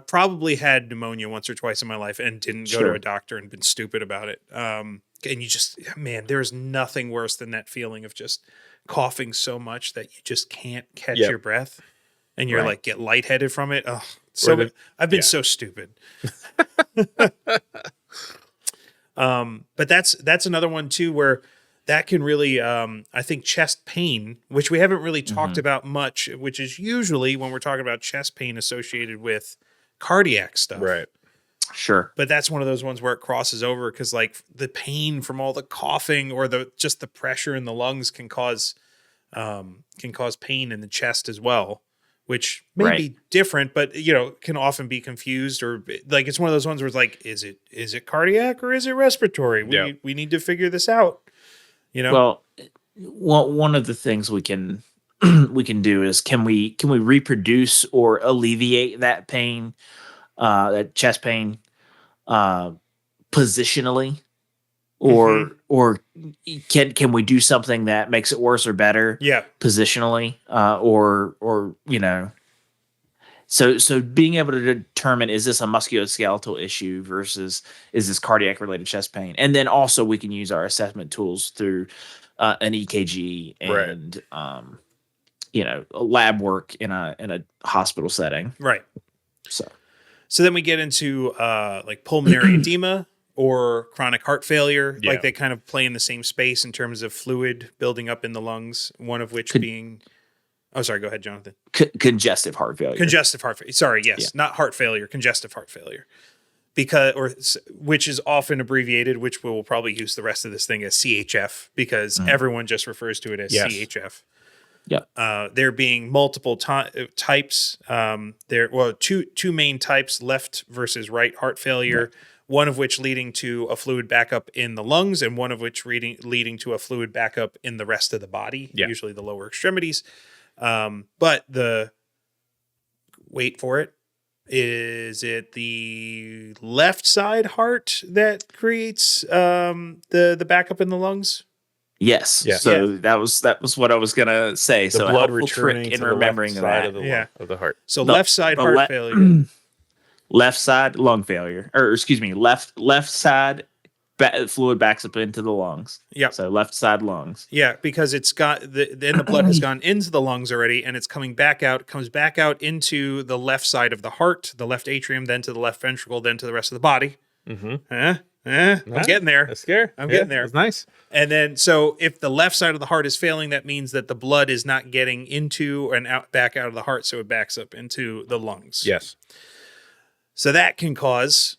probably had pneumonia once or twice in my life and didn't go to a doctor and been stupid about it. And you just, there's nothing worse than that feeling of just coughing so much that you just can't catch your breath, and you're like get lightheaded from it. Oh, I've been so stupid. But that's another one too, where that can really, I think chest pain, which we haven't really talked about much, which is usually when we're talking about chest pain associated with cardiac stuff. Right. Sure. But that's one of those ones where it crosses over because like the pain from all the coughing or just the pressure in the lungs can cause pain in the chest as well, which may be different, but can often be confused, or like it's one of those ones where it's like, is it cardiac or is it respiratory? We need to figure this out. Well, one of the things we can do is can we reproduce or alleviate that pain, that chest pain, positionally, or can we do something that makes it worse or better? Positionally, or So being able to determine, is this a musculoskeletal issue versus is this cardiac related chest pain? And then also we can use our assessment tools through an EKG and lab work in a hospital setting. Right. So then we get into like pulmonary edema or chronic heart failure. Like they kind of play in the same space in terms of fluid building up in the lungs, one of which being... Oh, sorry. Go ahead, Jonathan. Congestive heart failure. Sorry. Yes. Not heart failure, congestive heart failure. Which is often abbreviated, which we'll probably use the rest of this thing as CHF, because everyone just refers to it as CHF. Yeah. There being multiple types. Two main types, left versus right heart failure, one of which leading to a fluid backup in the lungs and one of which leading to a fluid backup in the rest of the body, usually the lower extremities. But wait for it. Is it the left side heart that creates the backup in the lungs? Yes. So that was what I was gonna say. The blood returning to the left side of the heart. So left side heart failure. Left side lung failure, or excuse me, left side fluid backs up into the lungs. Yeah. So left side lungs. Yeah, because it's got then the blood has gone into the lungs already, and it's coming back out. It comes back out into the left side of the heart, the left atrium, then to the left ventricle, then to the rest of the body. I'm getting there. That's scary. I'm getting there. That's nice. And then, so if the left side of the heart is failing, that means that the blood is not getting into and back out of the heart, so it backs up into the lungs. Yes. So that can cause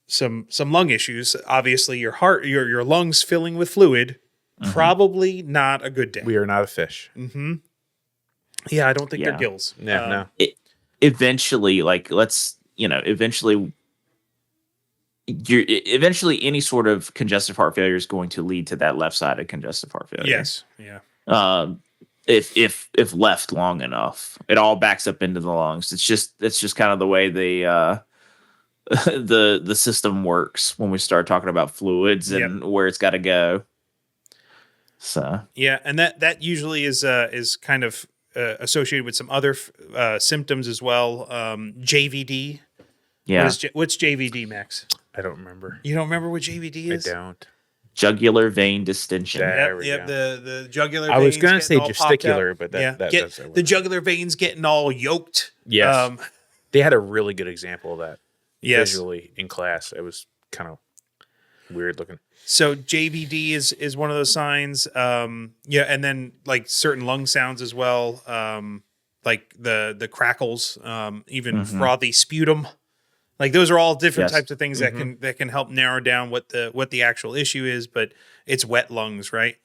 some lung issues. Obviously, your heart, your lungs filling with fluid, probably not a good day. We are not a fish. Yeah, I don't think they're gills. No. Eventually, eventually any sort of congestive heart failure is going to lead to that left-sided congestive heart failure. Yes. Yeah. If left long enough, it all backs up into the lungs. It's just kind of the way the system works when we start talking about fluids and where it's got to go. So and that usually is kind of associated with some other symptoms as well. JVD, Yeah. What's JVD, Max? I don't remember. You don't remember what JVD is? I don't. Jugular vein distension. There we Yep. go. The jugular. I was going to say gesticular, gesticular, but that the jugular veins getting all yoked. Yes. They had a really good example of that visually in class. It was kind of weird looking. So JVD is one of those signs. And then like certain lung sounds as well. Like the crackles, even frothy sputum. Like those are all different types of things that can help narrow down what the actual issue is, but it's wet lungs, right?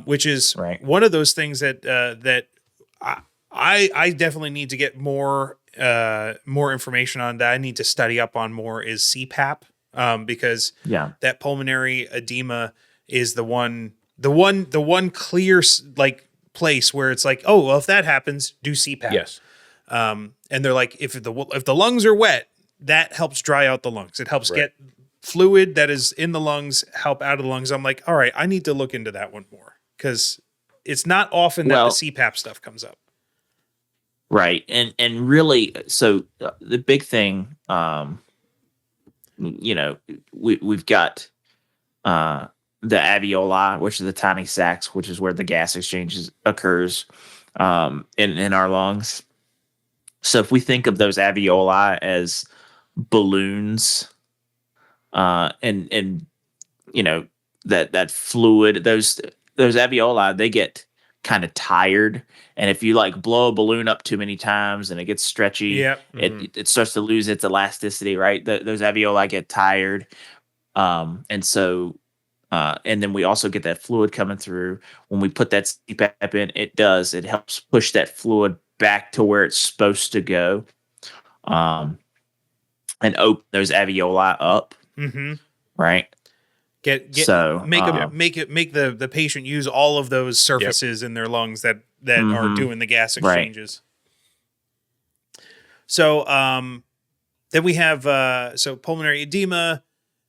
Which is one of those things that I definitely need to get more information on, that I need to study up on more, is CPAP, because that pulmonary edema is the one clear like place where it's like, oh well, if that happens, do CPAP. Yes. And they're like, if the lungs are wet, that helps dry out the lungs. It helps get fluid that is in the lungs help out of the lungs. I'm like, all right, I need to look into that one more, because it's not often that the CPAP stuff comes up. Right. And really, so the big thing, we've got the alveoli, which are the tiny sacs, which is where the gas exchange occurs in our lungs. So if we think of those alveoli as balloons, and that fluid, those alveoli, they get kind of tired, and if you like blow a balloon up too many times and it gets stretchy, it starts to lose its elasticity, right? Those alveoli get tired, and so and then we also get that fluid coming through. When we put that CPAP in, it helps push that fluid back to where it's supposed to go, and open those alveoli up, right? Make the patient use all of those surfaces in their lungs that are doing the gas exchanges. Right. So then we have pulmonary edema,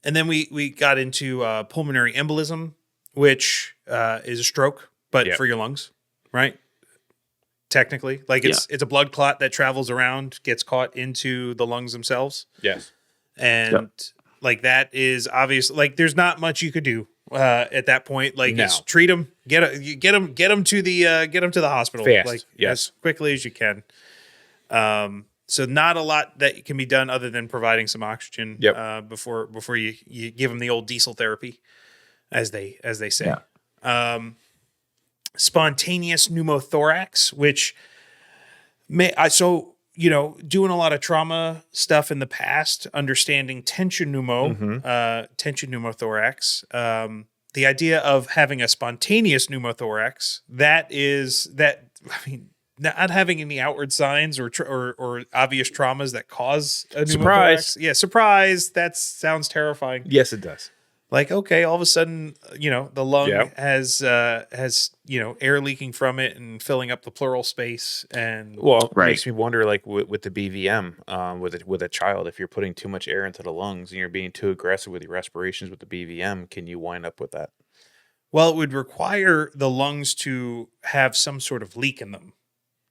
and then we got into pulmonary embolism, which is a stroke, but for your lungs, right? Technically, like it's a blood clot that travels around, gets caught into the lungs themselves. Yes. And like that is obvious. Like there's not much you could do at that point. Like it's treat them, get them to the hospital fast, as quickly as you can. So not a lot that can be done other than providing some oxygen before you give them the old diesel therapy, as they say. Yeah. Spontaneous pneumothorax, which doing a lot of trauma stuff in the past, understanding tension pneumothorax, the idea of having a spontaneous pneumothorax, not having any outward signs or obvious traumas that cause a pneumothorax. Surprise. Yeah, surprise. That sounds terrifying. Yes, it does. Like, okay, all of a sudden, the lung has air leaking from it and filling up the pleural space. And it makes me wonder, like with the BVM, with a child, if you're putting too much air into the lungs and you're being too aggressive with your respirations with the BVM, can you wind up with that? Well, it would require the lungs to have some sort of leak in them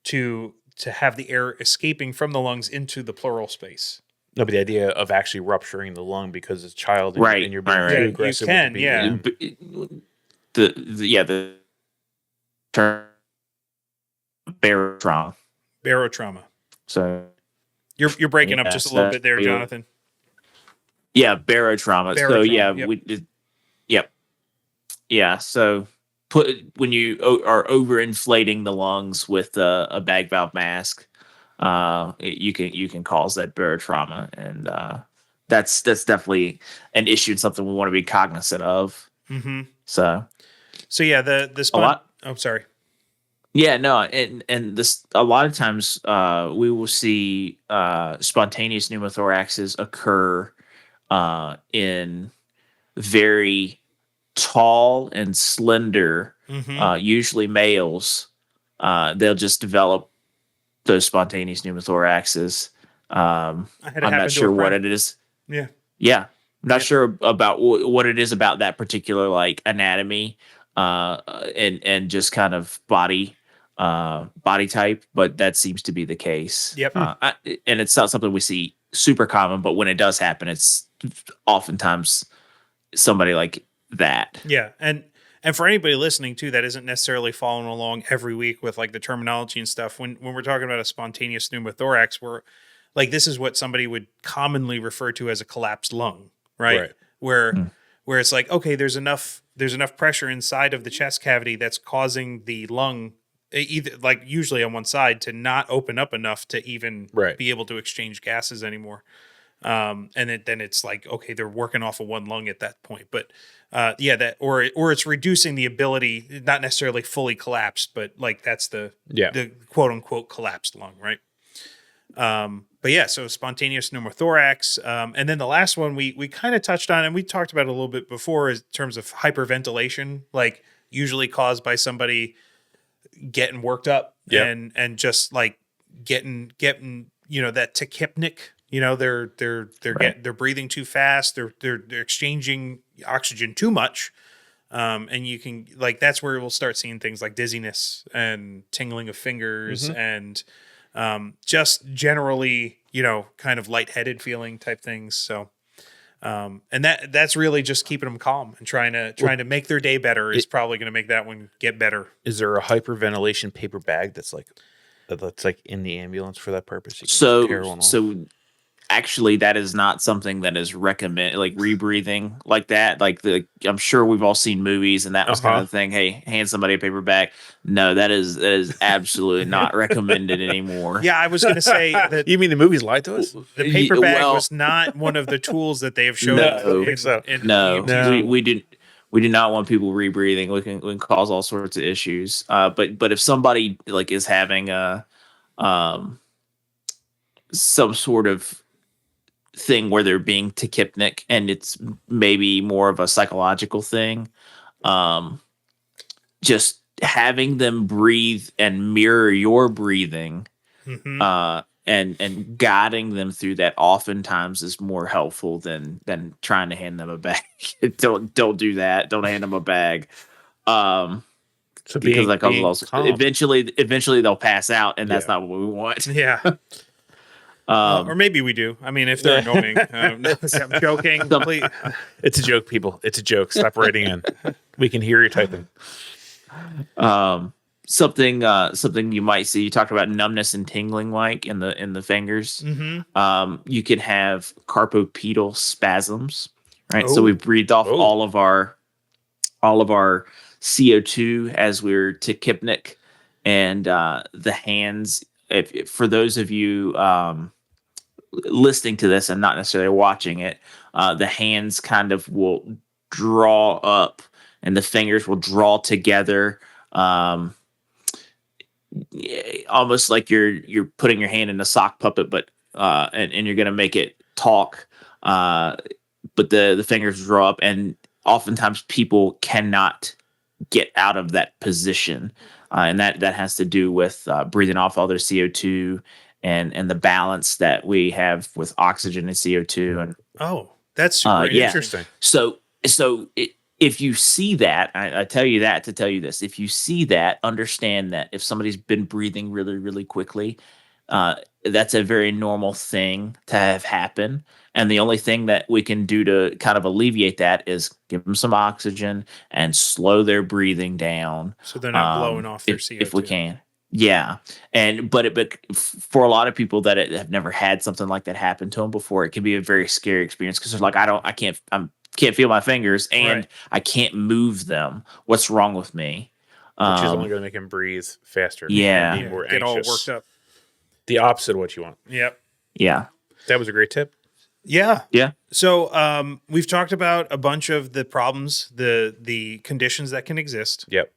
to have the air escaping from the lungs into the pleural space. No, but the idea of actually rupturing the lung because it's a child and you're being too aggressive. You can, with the the term barotrauma. So you're breaking up just a little bit there, Jonathan. Yeah, barotrauma. So So when you are overinflating the lungs with a bag valve mask, you can cause that barotrauma, and that's definitely an issue and something we want to be cognizant of. Mm-hmm. So yeah, oh, sorry. Yeah, no, and this a lot of times we will see spontaneous pneumothoraxes occur in very tall and slender, usually males. They'll just develop those spontaneous pneumothoraxes. I'm not sure what it is. Yeah. I'm not sure about what it is about that particular like anatomy and just kind of body type, but that seems to be the case. Yep. And it's not something we see super common, but when it does happen, it's oftentimes somebody like that. Yeah. And for anybody listening too, that isn't necessarily following along every week with like the terminology and stuff. When we're talking about a spontaneous pneumothorax, we're like, this is what somebody would commonly refer to as a collapsed lung, right? Where it's like, okay, there's enough pressure inside of the chest cavity that's causing the lung, either like usually on one side, to not open up enough to even be able to exchange gases anymore. And then it's like, okay, they're working off of one lung at that point. But that or it's reducing the ability, not necessarily fully collapsed, but like that's the quote unquote collapsed lung, right? But yeah, so spontaneous pneumothorax. And then the last one we kind of touched on, and we talked about it a little bit before, in terms of hyperventilation, like usually caused by somebody getting worked up and just like getting that tachypnic. They're breathing too fast. They're exchanging oxygen too much. And you can that's where we'll start seeing things like dizziness and tingling of fingers and just generally, kind of lightheaded feeling type things. So, and that's really just keeping them calm and trying to make their day better is probably going to make that one get better. Is there a hyperventilation paper bag that's in the ambulance for that purpose? So actually, that is not something that is recommended, like rebreathing like that. Like I'm sure we've all seen movies and that was kind of the thing. Hey, hand somebody a paper bag. No, that is absolutely not recommended anymore. Yeah, I was going to say that. You mean the movies lied to us? The paper bag was not one of the tools that they have shown. No. We do not want people rebreathing. We can cause all sorts of issues. But if somebody like is having some sort of thing where they're being tachypnic and it's maybe more of a psychological thing, just having them breathe and mirror your breathing and guiding them through that oftentimes is more helpful than trying to hand them a bag. Don't do that. Don't hand them a bag. So because eventually they'll pass out, and that's not what we want. Yeah. Or maybe we do. I mean, if they're annoying. I'm joking. It's a joke, people. It's a joke. Stop writing in. We can hear you typing. Something you might see. You talked about numbness and tingling, like in the fingers. You can have carpopedal spasms, right? So we breathed off all of our CO2 as we're tachypnic, and the hands. If for those of you listening to this and not necessarily watching it, the hands kind of will draw up and the fingers will draw together, almost like you're putting your hand in a sock puppet, but and you're going to make it talk, but the fingers draw up, and oftentimes people cannot get out of that position, and that has to do with breathing off all their CO2 and the balance that we have with oxygen and CO2. And that's super interesting. So if you see that, I tell you that to tell you this: if you see that, understand that if somebody's been breathing really, really quickly, that's a very normal thing to have happen. And the only thing that we can do to kind of alleviate that is give them some oxygen and slow their breathing down, so they're not blowing off their CO2 if we can. Yeah. But for a lot of people that have never had something like that happen to them before, it can be a very scary experience because they're like, I can't feel my fingers and I can't move them. What's wrong with me? Which is only going to make them breathe faster. Yeah. And be more get anxious. all worked up. The opposite of what you want. Yep. Yeah. That was a great tip. Yeah. Yeah. So we've talked about a bunch of the problems, the conditions that can exist. Yep.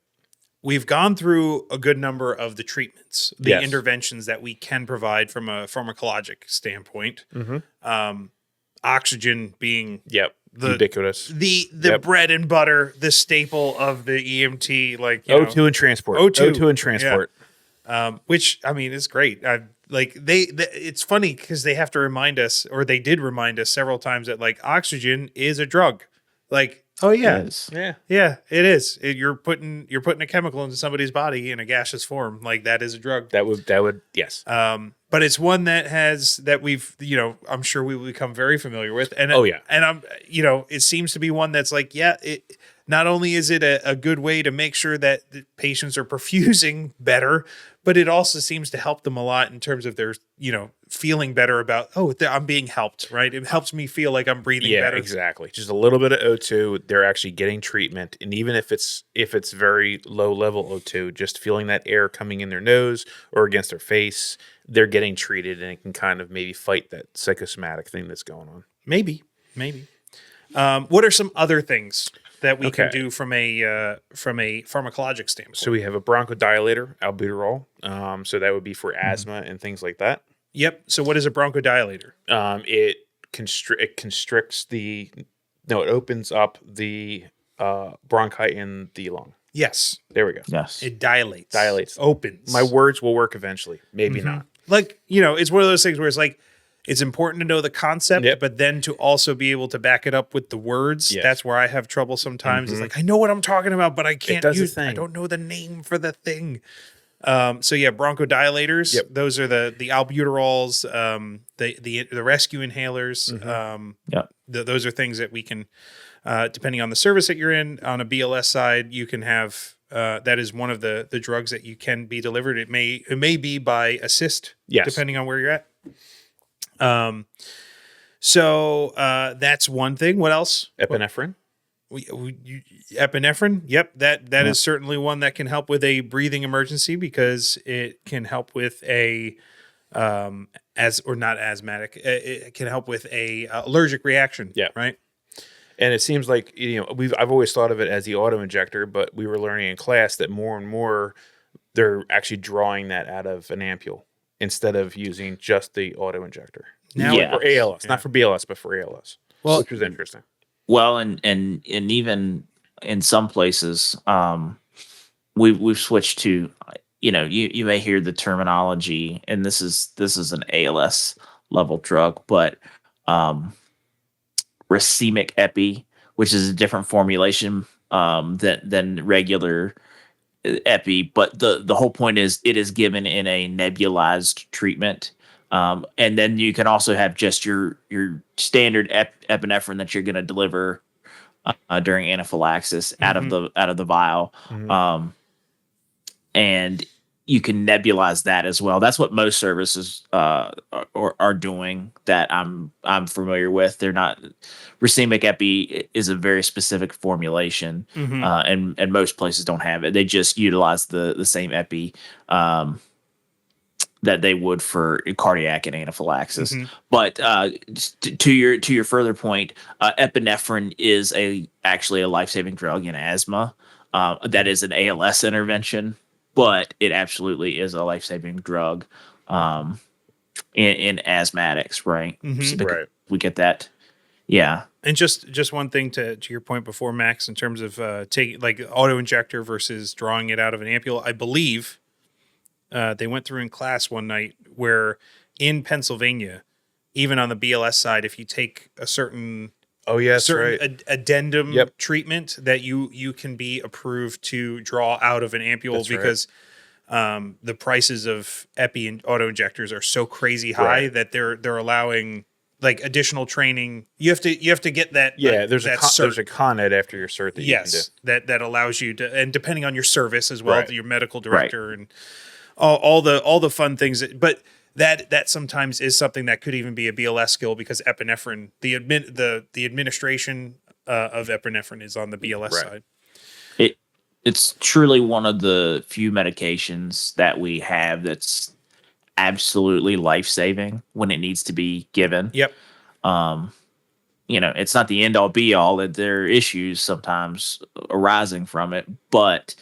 We've gone through a good number of the treatments, the interventions that we can provide from a pharmacologic standpoint. Oxygen being ubiquitous, the bread and butter, the staple of the EMT, like O2 and transport. O2 and transport. Yeah. Which I mean is great. It's funny because they have to remind us, or they did remind us several times that like oxygen is a drug. Like Oh yeah, is. yeah, it is. You're putting a chemical into somebody's body in a gaseous form. Like that is a drug. That would yes. But it's one that we've I'm sure we will become very familiar with. And and I'm it seems to be one that's like it. Not only is it a good way to make sure that the patients are perfusing better, but it also seems to help them a lot in terms of their, feeling better about, I'm being helped, right? It helps me feel like I'm breathing better. Yeah, exactly. Just a little bit of O2, they're actually getting treatment. And even if it's very low level O2, just feeling that air coming in their nose or against their face, they're getting treated, and it can kind of maybe fight that psychosomatic thing that's going on. Maybe. What are some other things that we can do from a pharmacologic standpoint? So we have a bronchodilator, albuterol. So that would be for asthma and things like that. Yep. So what is a bronchodilator? It constricts it opens up the bronchi in the lung. Yes. There we go. Yes. It dilates. Opens. My words will work eventually. Maybe not. Like, it's one of those things where it's like, it's important to know the concept, but then to also be able to back it up with the words. Yes. That's where I have trouble sometimes. It's like, I know what I'm talking about, but I can't I don't know the name for the thing. So yeah, bronchodilators. Yep. Those are the albuterols, the rescue inhalers. Those are things that we can, depending on the service that you're in, on a BLS side, you can have. That is one of the drugs that you can be delivered. It may be by assist, depending on where you're at. So that's one thing. What else? Epinephrine. Epinephrine. Yep. That is certainly one that can help with a breathing emergency because it can help with a, not asthmatic. It can help with a allergic reaction. Yeah. Right. And it seems like, I've always thought of it as the auto injector, but we were learning in class that more and more they're actually drawing that out of an ampule instead of using just the auto injector. Now for ALS, not for BLS, but for ALS, which was interesting. Well, and even in some places, we've switched to, you may hear the terminology, and this is an ALS level drug, but racemic epi, which is a different formulation than regular epi, but the whole point is it is given in a nebulized treatment, and then you can also have just your standard epinephrine that you're going to deliver during anaphylaxis out of the vial, and you can nebulize that as well. That's what most services are doing that I'm familiar with. They're not racemic epi is a very specific formulation, and most places don't have it. They just utilize the same epi that they would for cardiac and anaphylaxis. But to your further point, epinephrine is actually a life-saving drug in asthma. That is an ALS intervention, but it absolutely is a life-saving drug in asthmatics, right? Right. We get that. Yeah. And just one thing to your point before, Max, in terms of taking like auto injector versus drawing it out of an ampule, I believe they went through in class one night where in Pennsylvania, even on the BLS side, if you take a certain addendum treatment, that you can be approved to draw out of an ampule because the prices of epi and auto injectors are so crazy high that they're allowing like additional training. You have to get that. Yeah, there's a con ed after your cert that you can do. that allows you to, and depending on your service as well, your medical director and all the fun things. But that sometimes is something that could even be a BLS skill because epinephrine, the administration of epinephrine is on the BLS side. It's truly one of the few medications that we have that's absolutely life-saving when it needs to be given. Yep. It's not the end-all be-all. That there are issues sometimes arising from it, but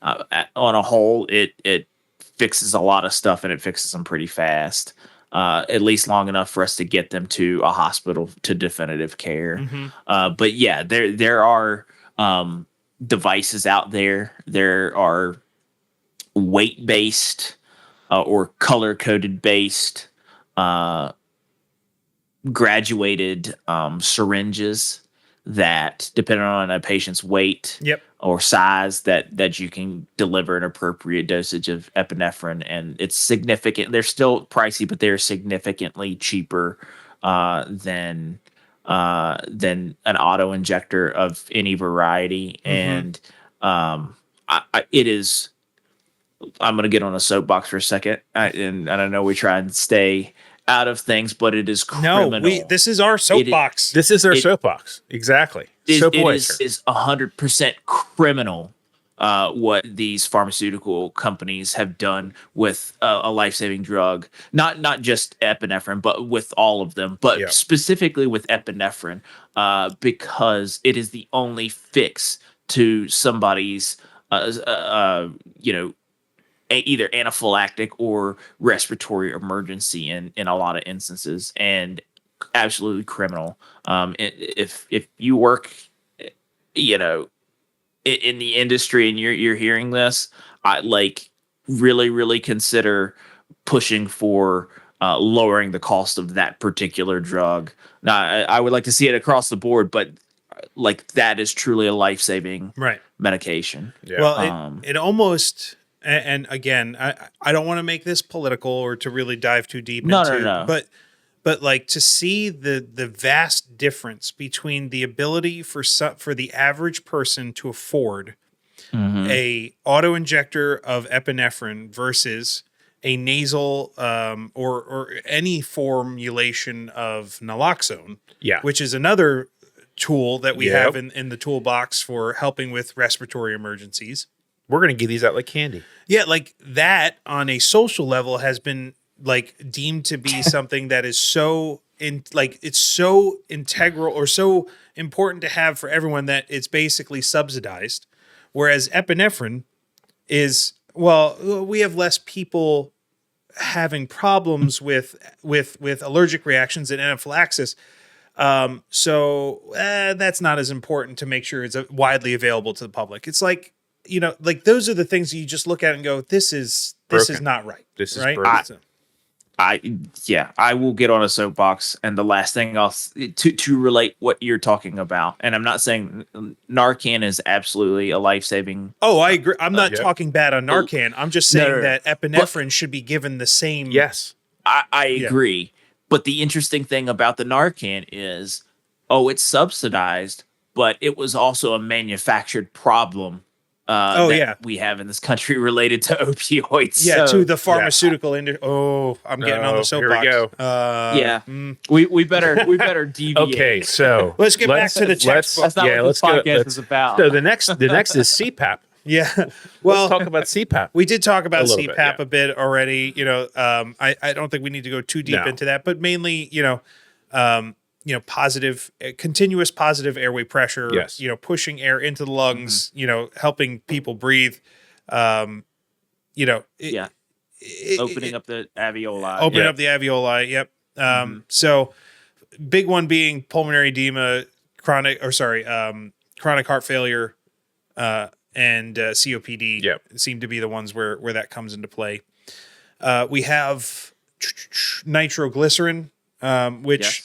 on a whole, it fixes a lot of stuff, and it fixes them pretty fast. At least long enough for us to get them to a hospital to definitive care. But yeah, there are devices out there. There are weight-based or color-coded based graduated syringes that, depending on a patient's weight or size, that you can deliver an appropriate dosage of epinephrine, and it's significant. They're still pricey, but they're significantly cheaper than an auto injector of any variety. And it is. I'm going to get on a soapbox for a second, and I know we try and stay out of things, but it is criminal. No, this is our soapbox. This is our soapbox. Exactly. It is 100% criminal what these pharmaceutical companies have done with a life-saving drug. Not just epinephrine, but with all of them, but specifically with epinephrine, because it is the only fix to somebody's, either anaphylactic or respiratory emergency in a lot of instances, and absolutely criminal. If you work, in the industry and you're hearing this, I really consider pushing for lowering the cost of that particular drug. Now, I would like to see it across the board, but that is truly a life-saving medication. Yeah. Well, it almost. And again, I don't want to make this political or to really dive too deep into. No. But to see the vast difference between the ability for the average person to afford a auto injector of epinephrine versus a nasal or any formulation of naloxone, which is another tool that we have in the toolbox for helping with respiratory emergencies. We're going to give these out like candy. Yeah, that on a social level has been deemed to be something that is so it's so integral or so important to have for everyone that it's basically subsidized. Whereas epinephrine is, we have less people having problems with allergic reactions and anaphylaxis. So that's not as important to make sure it's widely available to the public. It's those are the things you just look at and go, this is not right. This is right. Broken. I will get on a soapbox, and the last thing to relate what you're talking about, and I'm not saying Narcan is absolutely a life-saving. Oh, I agree. I'm not talking bad on Narcan. I'm just saying that epinephrine should be given the same. Yes, I agree. But the interesting thing about the Narcan is, it's subsidized, but it was also a manufactured problem. We have in this country related to opioids. Yeah, to the pharmaceutical industry. Oh, I'm getting on the soapbox. Here we go. We better deviate. Okay, so let's get back to the textbook. That's not what this podcast is about. So the next is CPAP. Yeah. Well, let's talk about CPAP. We did talk about CPAP a bit already. I don't think we need to go too deep into that, but mainly, continuous positive airway pressure, pushing air into the lungs, helping people breathe, opening up the alveoli. Opening up the alveoli. Yep. So big one being pulmonary edema, chronic heart failure, and COPD seem to be the ones where that comes into play. We have nitroglycerin, which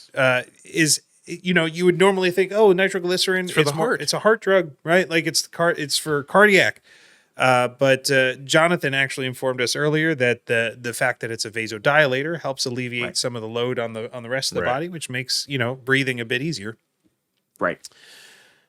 is, you would normally think, nitroglycerin it's for the heart. It's a heart drug, right? It's for cardiac. But Jonathan actually informed us earlier that the fact that it's a vasodilator helps alleviate some of the load on the rest of the body, which makes breathing a bit easier. Right.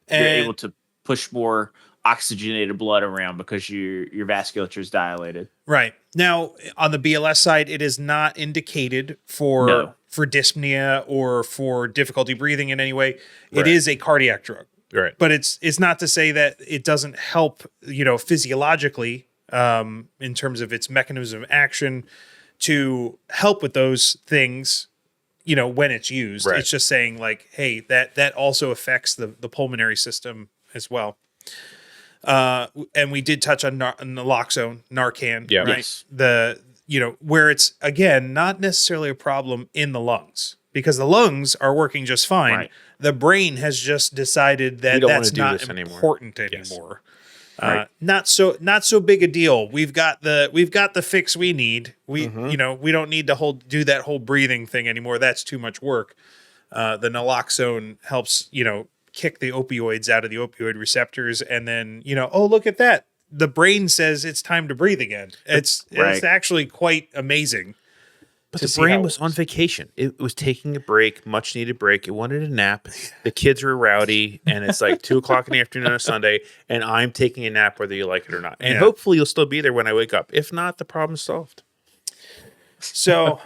And you're able to push more oxygenated blood around because your vasculature is dilated. Right. Now, on the BLS side, it is not indicated for dyspnea or for difficulty breathing in any way. It is a cardiac drug. Right. But it's not to say that it doesn't help, physiologically, in terms of its mechanism of action to help with those things, when it's used. Right. It's just saying hey, that also affects the pulmonary system as well. And we did touch on naloxone, Narcan, right? Yes. Where it's, again, not necessarily a problem in the lungs, because the lungs are working just fine. Right. The brain has just decided that that's not important anymore. Right. Not so big a deal. We've got the fix we need. We don't need to do that whole breathing thing anymore. That's too much work. The naloxone helps, kick the opioids out of the opioid receptors, and then, oh, look at that. The brain says it's time to breathe again. It's actually quite amazing. But the brain was on vacation. It was taking a break, much needed break. It wanted a nap. The kids were rowdy, and it's like 2:00 in the afternoon on a Sunday, and I'm taking a nap whether you like it or not. And hopefully you'll still be there when I wake up. If not, the problem's solved. So,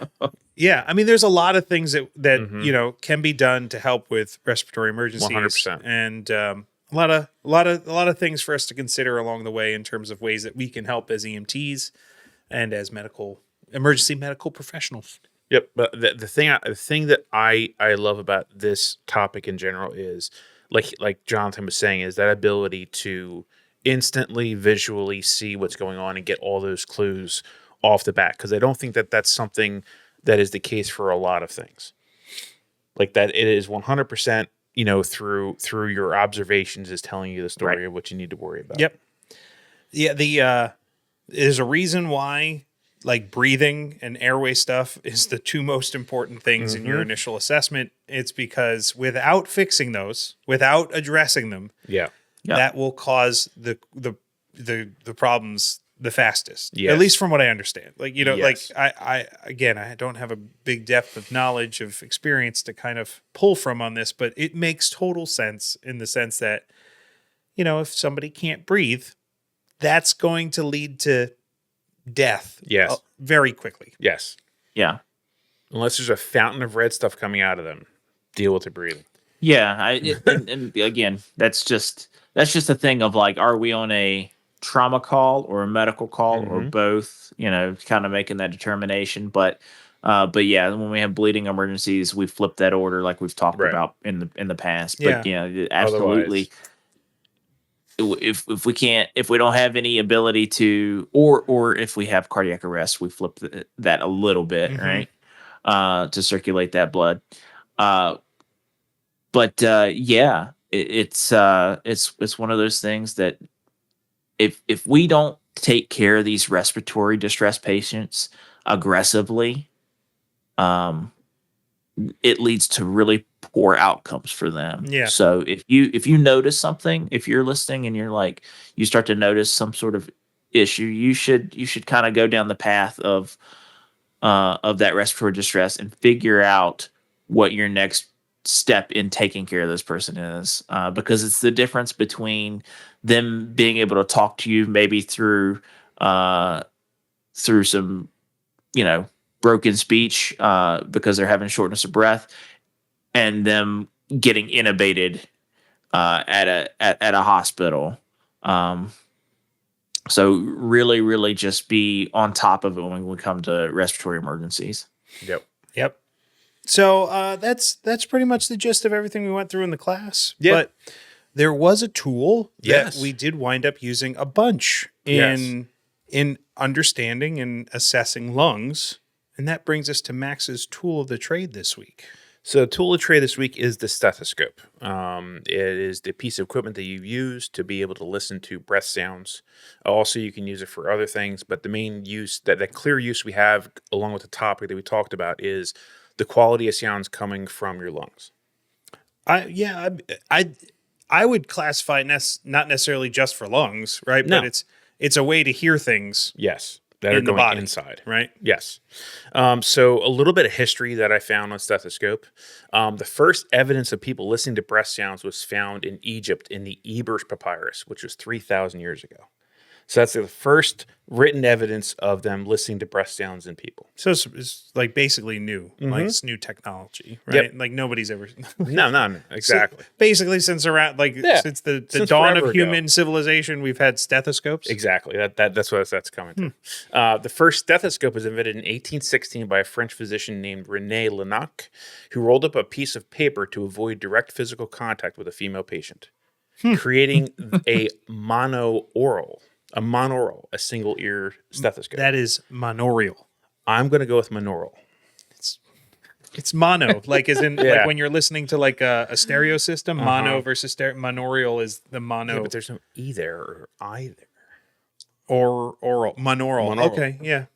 yeah, I mean, there's a lot of things that can be done to help with respiratory emergencies. 100%. And a lot of things for us to consider along the way in terms of ways that we can help as EMTs and as emergency medical professionals. Yep. But the thing that I love about this topic in general is like Jonathan was saying, is that ability to instantly visually see what's going on and get all those clues off the bat. Because I don't think that that's something that is the case for a lot of things. Like that it is 100%, through your observations is telling you the story of what you need to worry about. Yep. Yeah. There's a reason why like breathing and airway stuff is the two most important things in your initial assessment. It's because without fixing those, without addressing them, that will cause the problems the fastest. At least from what I understand. Like, like I don't have a big depth of knowledge of experience to kind of pull from on this, but it makes total sense in the sense that, if somebody can't breathe, that's going to lead to death very quickly. Yes. Yeah. Unless there's a fountain of red stuff coming out of them, deal with the breathing. Yeah. And again, that's just a thing of like, are we on a trauma call or a medical call or both, kind of making that determination. But yeah, when we have bleeding emergencies, we flip that order like we've talked about in the past. But absolutely. If we don't have any ability to, or if we have cardiac arrest, we flip that a little bit, right? To circulate that blood. It's one of those things that if we don't take care of these respiratory distress patients aggressively, it leads to really poor outcomes for them. Yeah. So if you notice something, if you're listening and you're like, you start to notice some sort of issue, you should kind of go down the path of that respiratory distress and figure out what your next step in taking care of this person is, because it's the difference between them being able to talk to you maybe through some, broken speech because they're having shortness of breath, and them getting intubated at a hospital. So really, really just be on top of it when we come to respiratory emergencies. Yep. So that's pretty much the gist of everything we went through in the class. Yeah. But there was a tool that we did wind up using a bunch in understanding and assessing lungs. And that brings us to Max's tool of the trade this week. So tool of trade this week is the stethoscope. It is the piece of equipment that you use to be able to listen to breath sounds. Also, you can use it for other things, but the main use, that clear use we have, along with the topic that we talked about, is the quality of sounds coming from your lungs. I would classify it not necessarily just for lungs, right? No. But it's a way to hear things. Yes. That are going body, inside. Right? Yes. So a little bit of history that I found on stethoscope. The first evidence of people listening to breath sounds was found in Egypt in the Ebers Papyrus, which was 3,000 years ago. So that's the first written evidence of them listening to breath sounds in people. So it's like basically new, like it's new technology, right? Yep. Like nobody's ever. No, exactly. So basically, since since the dawn of human civilization, we've had stethoscopes. Exactly. That's what that's coming to. The first stethoscope was invented in 1816 by a French physician named René Lanac, who rolled up a piece of paper to avoid direct physical contact with a female patient, creating a monaural, a single ear stethoscope. That is monaural. I'm going to go with monaural. It's mono, like as in like when you're listening to like a stereo system, mono versus stereo. Monaural is the mono. Yeah, but there's no E there or I there. Or oral. Monaural. Okay, yeah.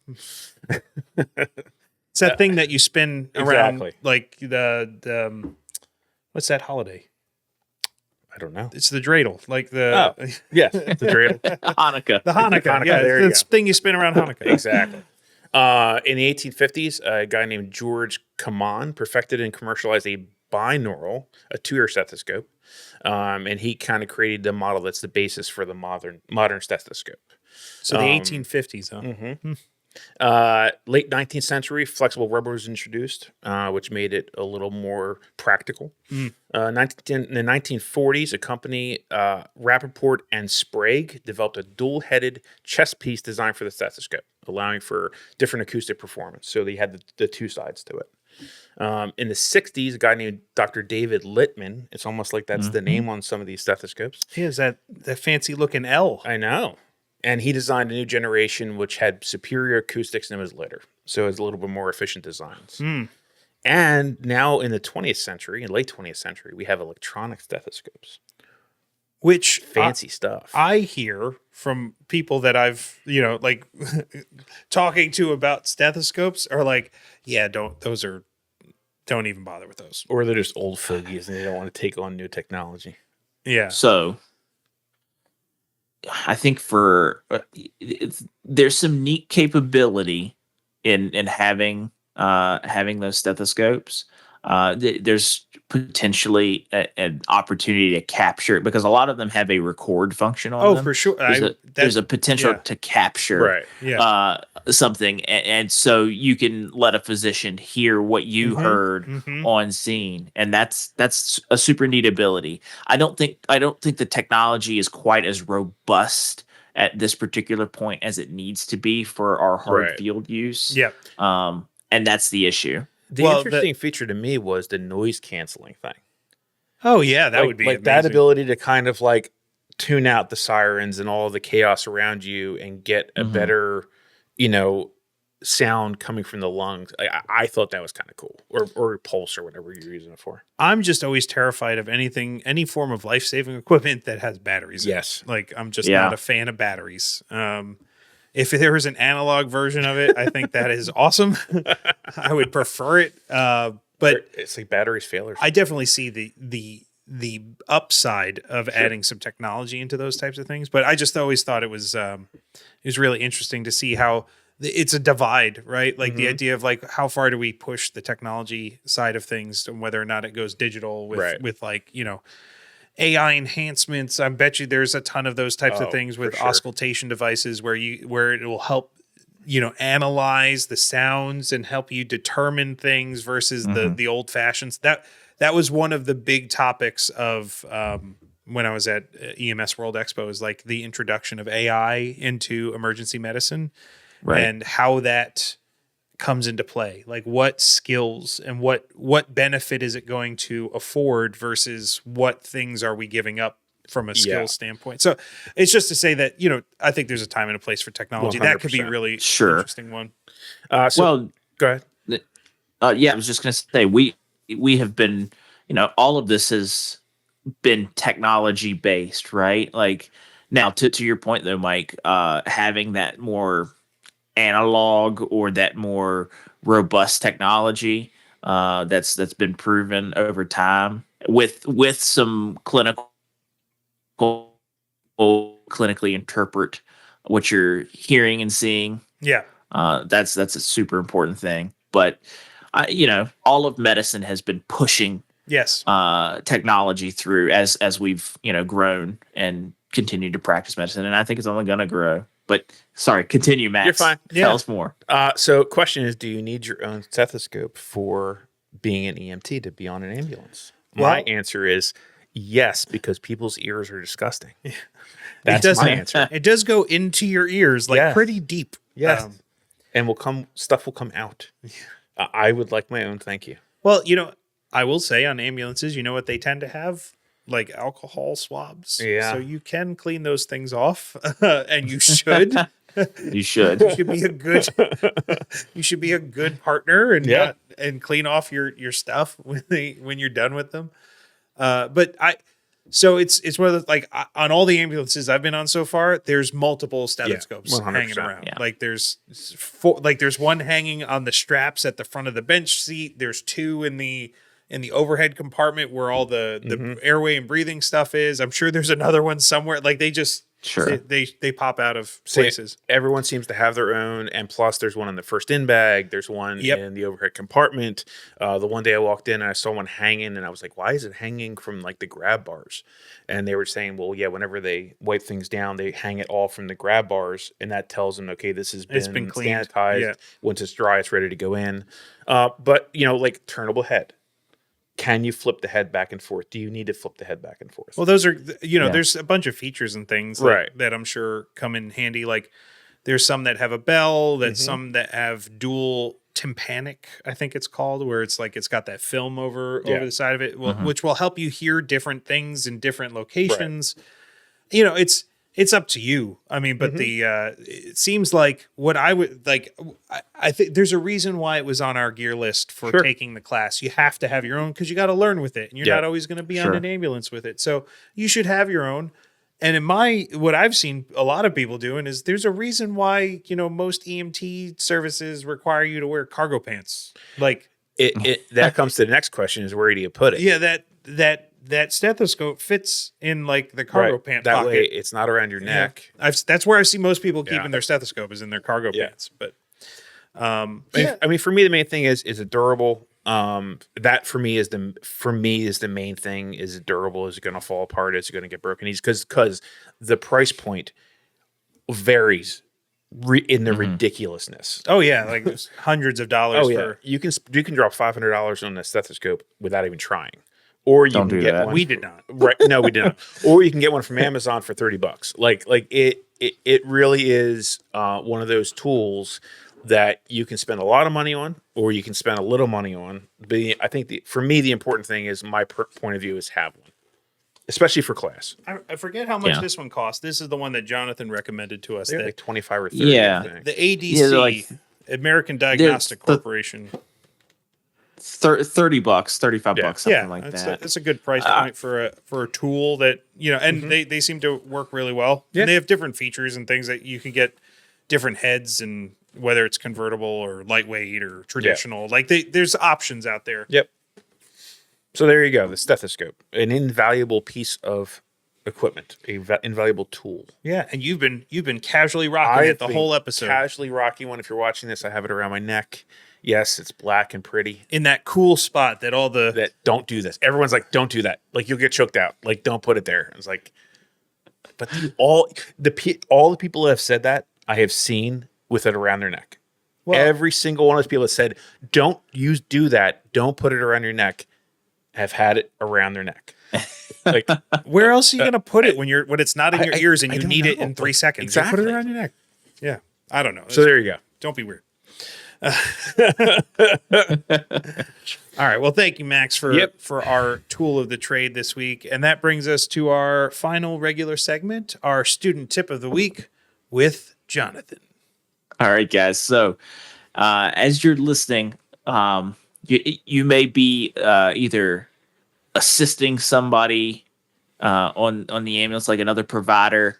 It's that thing that you spin around, like the what's that holiday? I don't know. It's the dreidel, like the yes, the dreidel, Hanukkah. the Hanukkah. Yeah, there you it's go. the thing you spin around Hanukkah. Exactly. In the 1850s, a guy named George Kaman perfected and commercialized a binaural, a 2-ear stethoscope, and he kind of created the model that's the basis for the modern stethoscope. So the 1850s, huh? Mm-hmm. Late 19th century, flexible rubber was introduced, which made it a little more practical. In the 1940s, a company, Rappaport and Sprague, developed a dual-headed chest piece designed for the stethoscope, allowing for different acoustic performance. So they had the two sides to it. In the 60s, a guy named Dr. David Littman, it's almost like that's the name on some of these stethoscopes. He has that fancy-looking L. I know. And he designed a new generation which had superior acoustics and was lighter. So it's a little bit more efficient designs. And now in the 20th century, in late 20th century, we have electronic stethoscopes. Which fancy stuff. I hear from people that I've, like talking to about stethoscopes are like, yeah, don't even bother with those. Or they're just old fogies and they don't want to take on new technology. Yeah. So I think there's some neat capability in having those stethoscopes. There's potentially an opportunity to capture it because a lot of them have a record function on them. Oh, for sure. There's a potential to capture something, and so you can let a physician hear what you heard on scene, and that's a super neat ability. I don't think the technology is quite as robust at this particular point as it needs to be for our hard field use. Yeah. And that's the issue. The interesting feature to me was the noise canceling thing. Oh yeah, that would be like amazing. That ability to kind of like tune out the sirens and all the chaos around you and get a better, sound coming from the lungs. I thought that was kind of cool, or pulse or whatever you're using it for. I'm just always terrified of any form of life-saving equipment that has batteries. Yes, like I'm just not a fan of batteries. If there was an analog version of it, I think that is awesome. I would prefer it. But it's like batteries failures. I definitely see the upside of adding some technology into those types of things. But I just always thought it was really interesting to see how it's a divide, right? Like the idea of like how far do we push the technology side of things and whether or not it goes digital with like, AI enhancements. I bet you there's a ton of those types of things with auscultation devices where it will help, analyze the sounds and help you determine things versus the old fashions. That was one of the big topics of when I was at EMS World Expo, is like the introduction of AI into emergency medicine and how that comes into play. Like what skills and what benefit is it going to afford versus what things are we giving up from a skill standpoint. So it's just to say that, I think there's a time and a place for technology. 100%. That could be really interesting one. Go ahead. I was just going to say, we have been, all of this has been technology based, right? Like now to your point though, Mike, having that more analog or that more robust technology that's been proven over time with some clinically interpret what you're hearing and seeing. Yeah. That's a super important thing. But all of medicine has been pushing technology through as we've grown and continued to practice medicine, and I think it's only going to grow. But sorry, continue, Matt. You're fine. Tell us more. So question is, do you need your own stethoscope for being an EMT to be on an ambulance? My answer is yes, because people's ears are disgusting. That's my answer. It does go into your ears, like pretty deep. Yes. And stuff will come out. I would like my own, thank you. Well, I will say on ambulances, what they tend to have? Like alcohol swabs. Yeah. So you can clean those things off and you should. You should. You should be a good partner and clean off your stuff when you're done with them. So it's one of the, like on all the ambulances I've been on so far, there's multiple stethoscopes hanging around. Yeah. Like there's there's one hanging on the straps at the front of the bench seat. There's two in the in the overhead compartment where all the airway and breathing stuff is. I'm sure there's another one somewhere. Like they just they pop out of places. Everyone seems to have their own, and plus there's one in the first in bag. There's one in the overhead compartment. The one day I walked in and I saw one hanging, and I was like, "Why is it hanging from like the grab bars?" And they were saying, "Well, yeah, whenever they wipe things down, they hang it all from the grab bars, and that tells them, okay, this has been cleaned. sanitized. Yeah. Once it's dry, it's ready to go in." But like turnable head. Can you flip the head back and forth? Do you need to flip the head back and forth? Well, those are, there's a bunch of features and things that I'm sure come in handy. Like there's some that have a bell, that's some that have dual tympanic, I think it's called, where it's like, it's got that film over the side of it, which will help you hear different things in different locations. Right. It's up to you. I mean, but it seems like what I would like, I think there's a reason why it was on our gear list for taking the class. You have to have your own because you got to learn with it, and you're not always going to be on an ambulance with it. So you should have your own. And what I've seen a lot of people doing is there's a reason why, most EMT services require you to wear cargo pants. Like that comes to the next question is where do you put it? Yeah, that stethoscope fits in like the cargo pant that pocket. way it's not around your neck. That's where I see most people keeping their stethoscope is in their cargo pants. But I mean, for me, the main thing is it durable? That for me is the main thing. Is it durable? Is it going to fall apart? Is it going to get broken? Because the price point varies in the ridiculousness. Oh yeah, like hundreds of dollars. You can drop $500 on a stethoscope without even trying. Or you can get one. We did not. Right? No, we did not. Or you can get one from Amazon for $30. Like it really is one of those tools that you can spend a lot of money on, or you can spend a little money on. But I think for me, the important thing is my point of view is have one, especially for class. I forget how much this one cost. This is the one that Jonathan recommended to us. They're like 25 or 30. Yeah, the ADC, American Diagnostic Corporation. $30, $35, something like that. That's a good price point for a tool that and they seem to work really well. Yeah. And they have different features and things that you can get different heads and whether it's convertible or lightweight or traditional. Like there's options out there. Yep. So there you go, the stethoscope, an invaluable piece of equipment, invaluable tool. Yeah, and you've been casually rocking it the whole episode. Casually rocking one. If you're watching this, I have it around my neck. Yes, it's black and pretty. In that cool spot that that don't do this. Everyone's like, don't do that. Like you'll get choked out. Like don't put it there. It's like, but all the people that have said that I have seen with it around their neck. Well, every single one of those people that said, don't do that. Don't put it around your neck. Have had it around their neck. Like where else are you going to put it when it's not in your ears and you need it in 3 seconds? Exactly. Put it around your neck. Yeah. I don't know. So there you go. Don't be weird. All right. Well, thank you, Max, for our tool of the trade this week. And that brings us to our final regular segment, our student tip of the week with Jonathan. All right, guys. So as you're listening, you may be either assisting somebody on the ambulance, like another provider,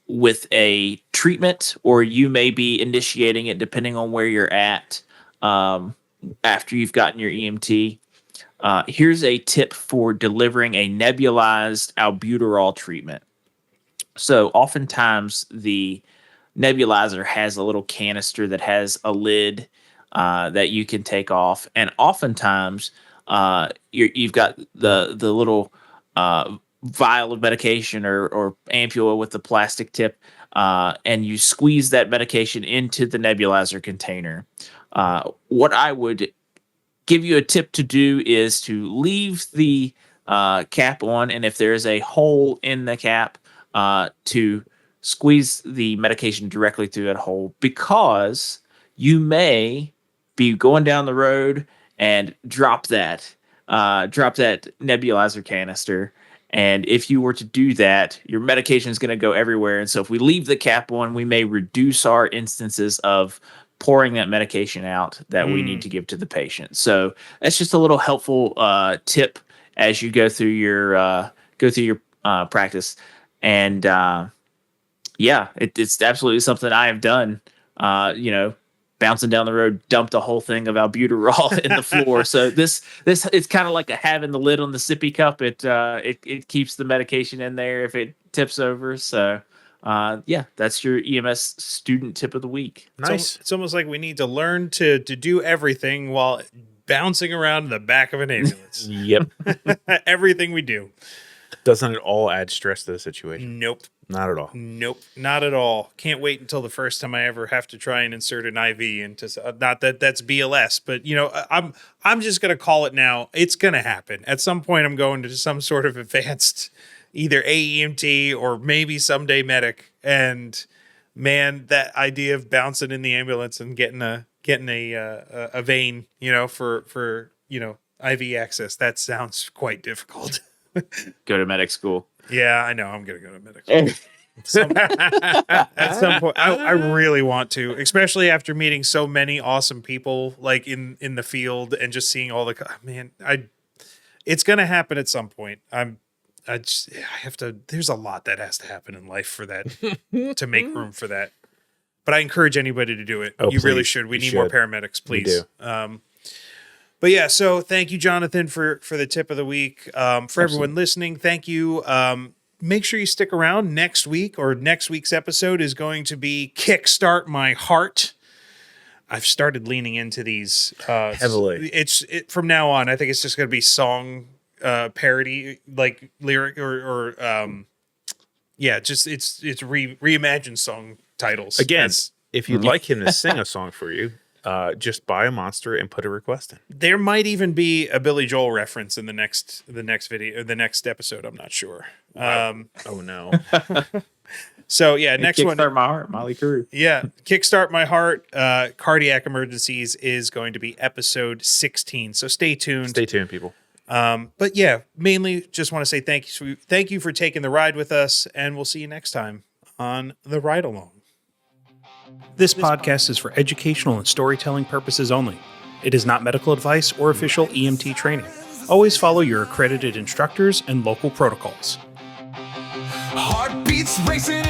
with a treatment, or you may be initiating it depending on where you're at after you've gotten your EMT. Here's a tip for delivering a nebulized albuterol treatment. So oftentimes the nebulizer has a little canister that has a lid that you can take off, and oftentimes you've got the little vial of medication or ampule with the plastic tip, and you squeeze that medication into the nebulizer container. What I would give you a tip to do is to leave the cap on, and if there's a hole in the cap, to squeeze the medication directly through that hole, because you may be going down the road and drop that nebulizer canister. And if you were to do that, your medication is going to go everywhere. And so if we leave the cap on, we may reduce our instances of pouring that medication out that we need to give to the patient. So that's just a little helpful tip as you go through your practice. And it's absolutely something I have done, bouncing down the road, dumped a whole thing of albuterol in the floor. So this it's kind of like having the lid on the sippy cup. It keeps the medication in there if it tips over. So that's your EMS student tip of the week. Nice. It's almost like we need to learn to do everything while bouncing around in the back of an ambulance. Yep. Everything we do. Doesn't it all add stress to the situation? Nope. Not at all. Nope. Not at all. Can't wait until the first time I ever have to try and insert an IV into, not that that's BLS, but I'm just going to call it now. It's going to happen. At some point I'm going to some sort of advanced either AEMT or maybe someday medic. And man, that idea of bouncing in the ambulance and getting a vein, for IV access, that sounds quite difficult. Go to medic school. Yeah, I know. I'm going to go to medical school. At some point, I really want to, especially after meeting so many awesome people like in the field and just seeing all it's going to happen at some point. I have to, there's a lot that has to happen in life for that, to make room for that. But I encourage anybody to do it. You really should. We need more paramedics, please. We do. But yeah, so thank you, Jonathan, for the tip of the week. For everyone listening, thank you. Make sure you stick around next week, or next week's episode is going to be Kickstart My Heart. I've started leaning into these heavily. From now on, I think it's just going to be song parody, like lyric or just it's reimagined song titles. Again, if you'd like him to sing a song for you, just buy a monster and put a request in. There might even be a Billy Joel reference in the next video or the next episode. I'm not sure. Oh no. So yeah, next one. Kickstart My Heart, Molly Crew. Yeah, Kickstart My Heart. Cardiac Emergencies is going to be episode 16. So stay tuned. Stay tuned, people. But yeah, mainly just want to say thank you for taking the ride with us, and we'll see you next time on the Ride Along. This podcast is for educational and storytelling purposes only. It is not medical advice or official EMT training. Always follow your accredited instructors and local protocols. Heartbeats racing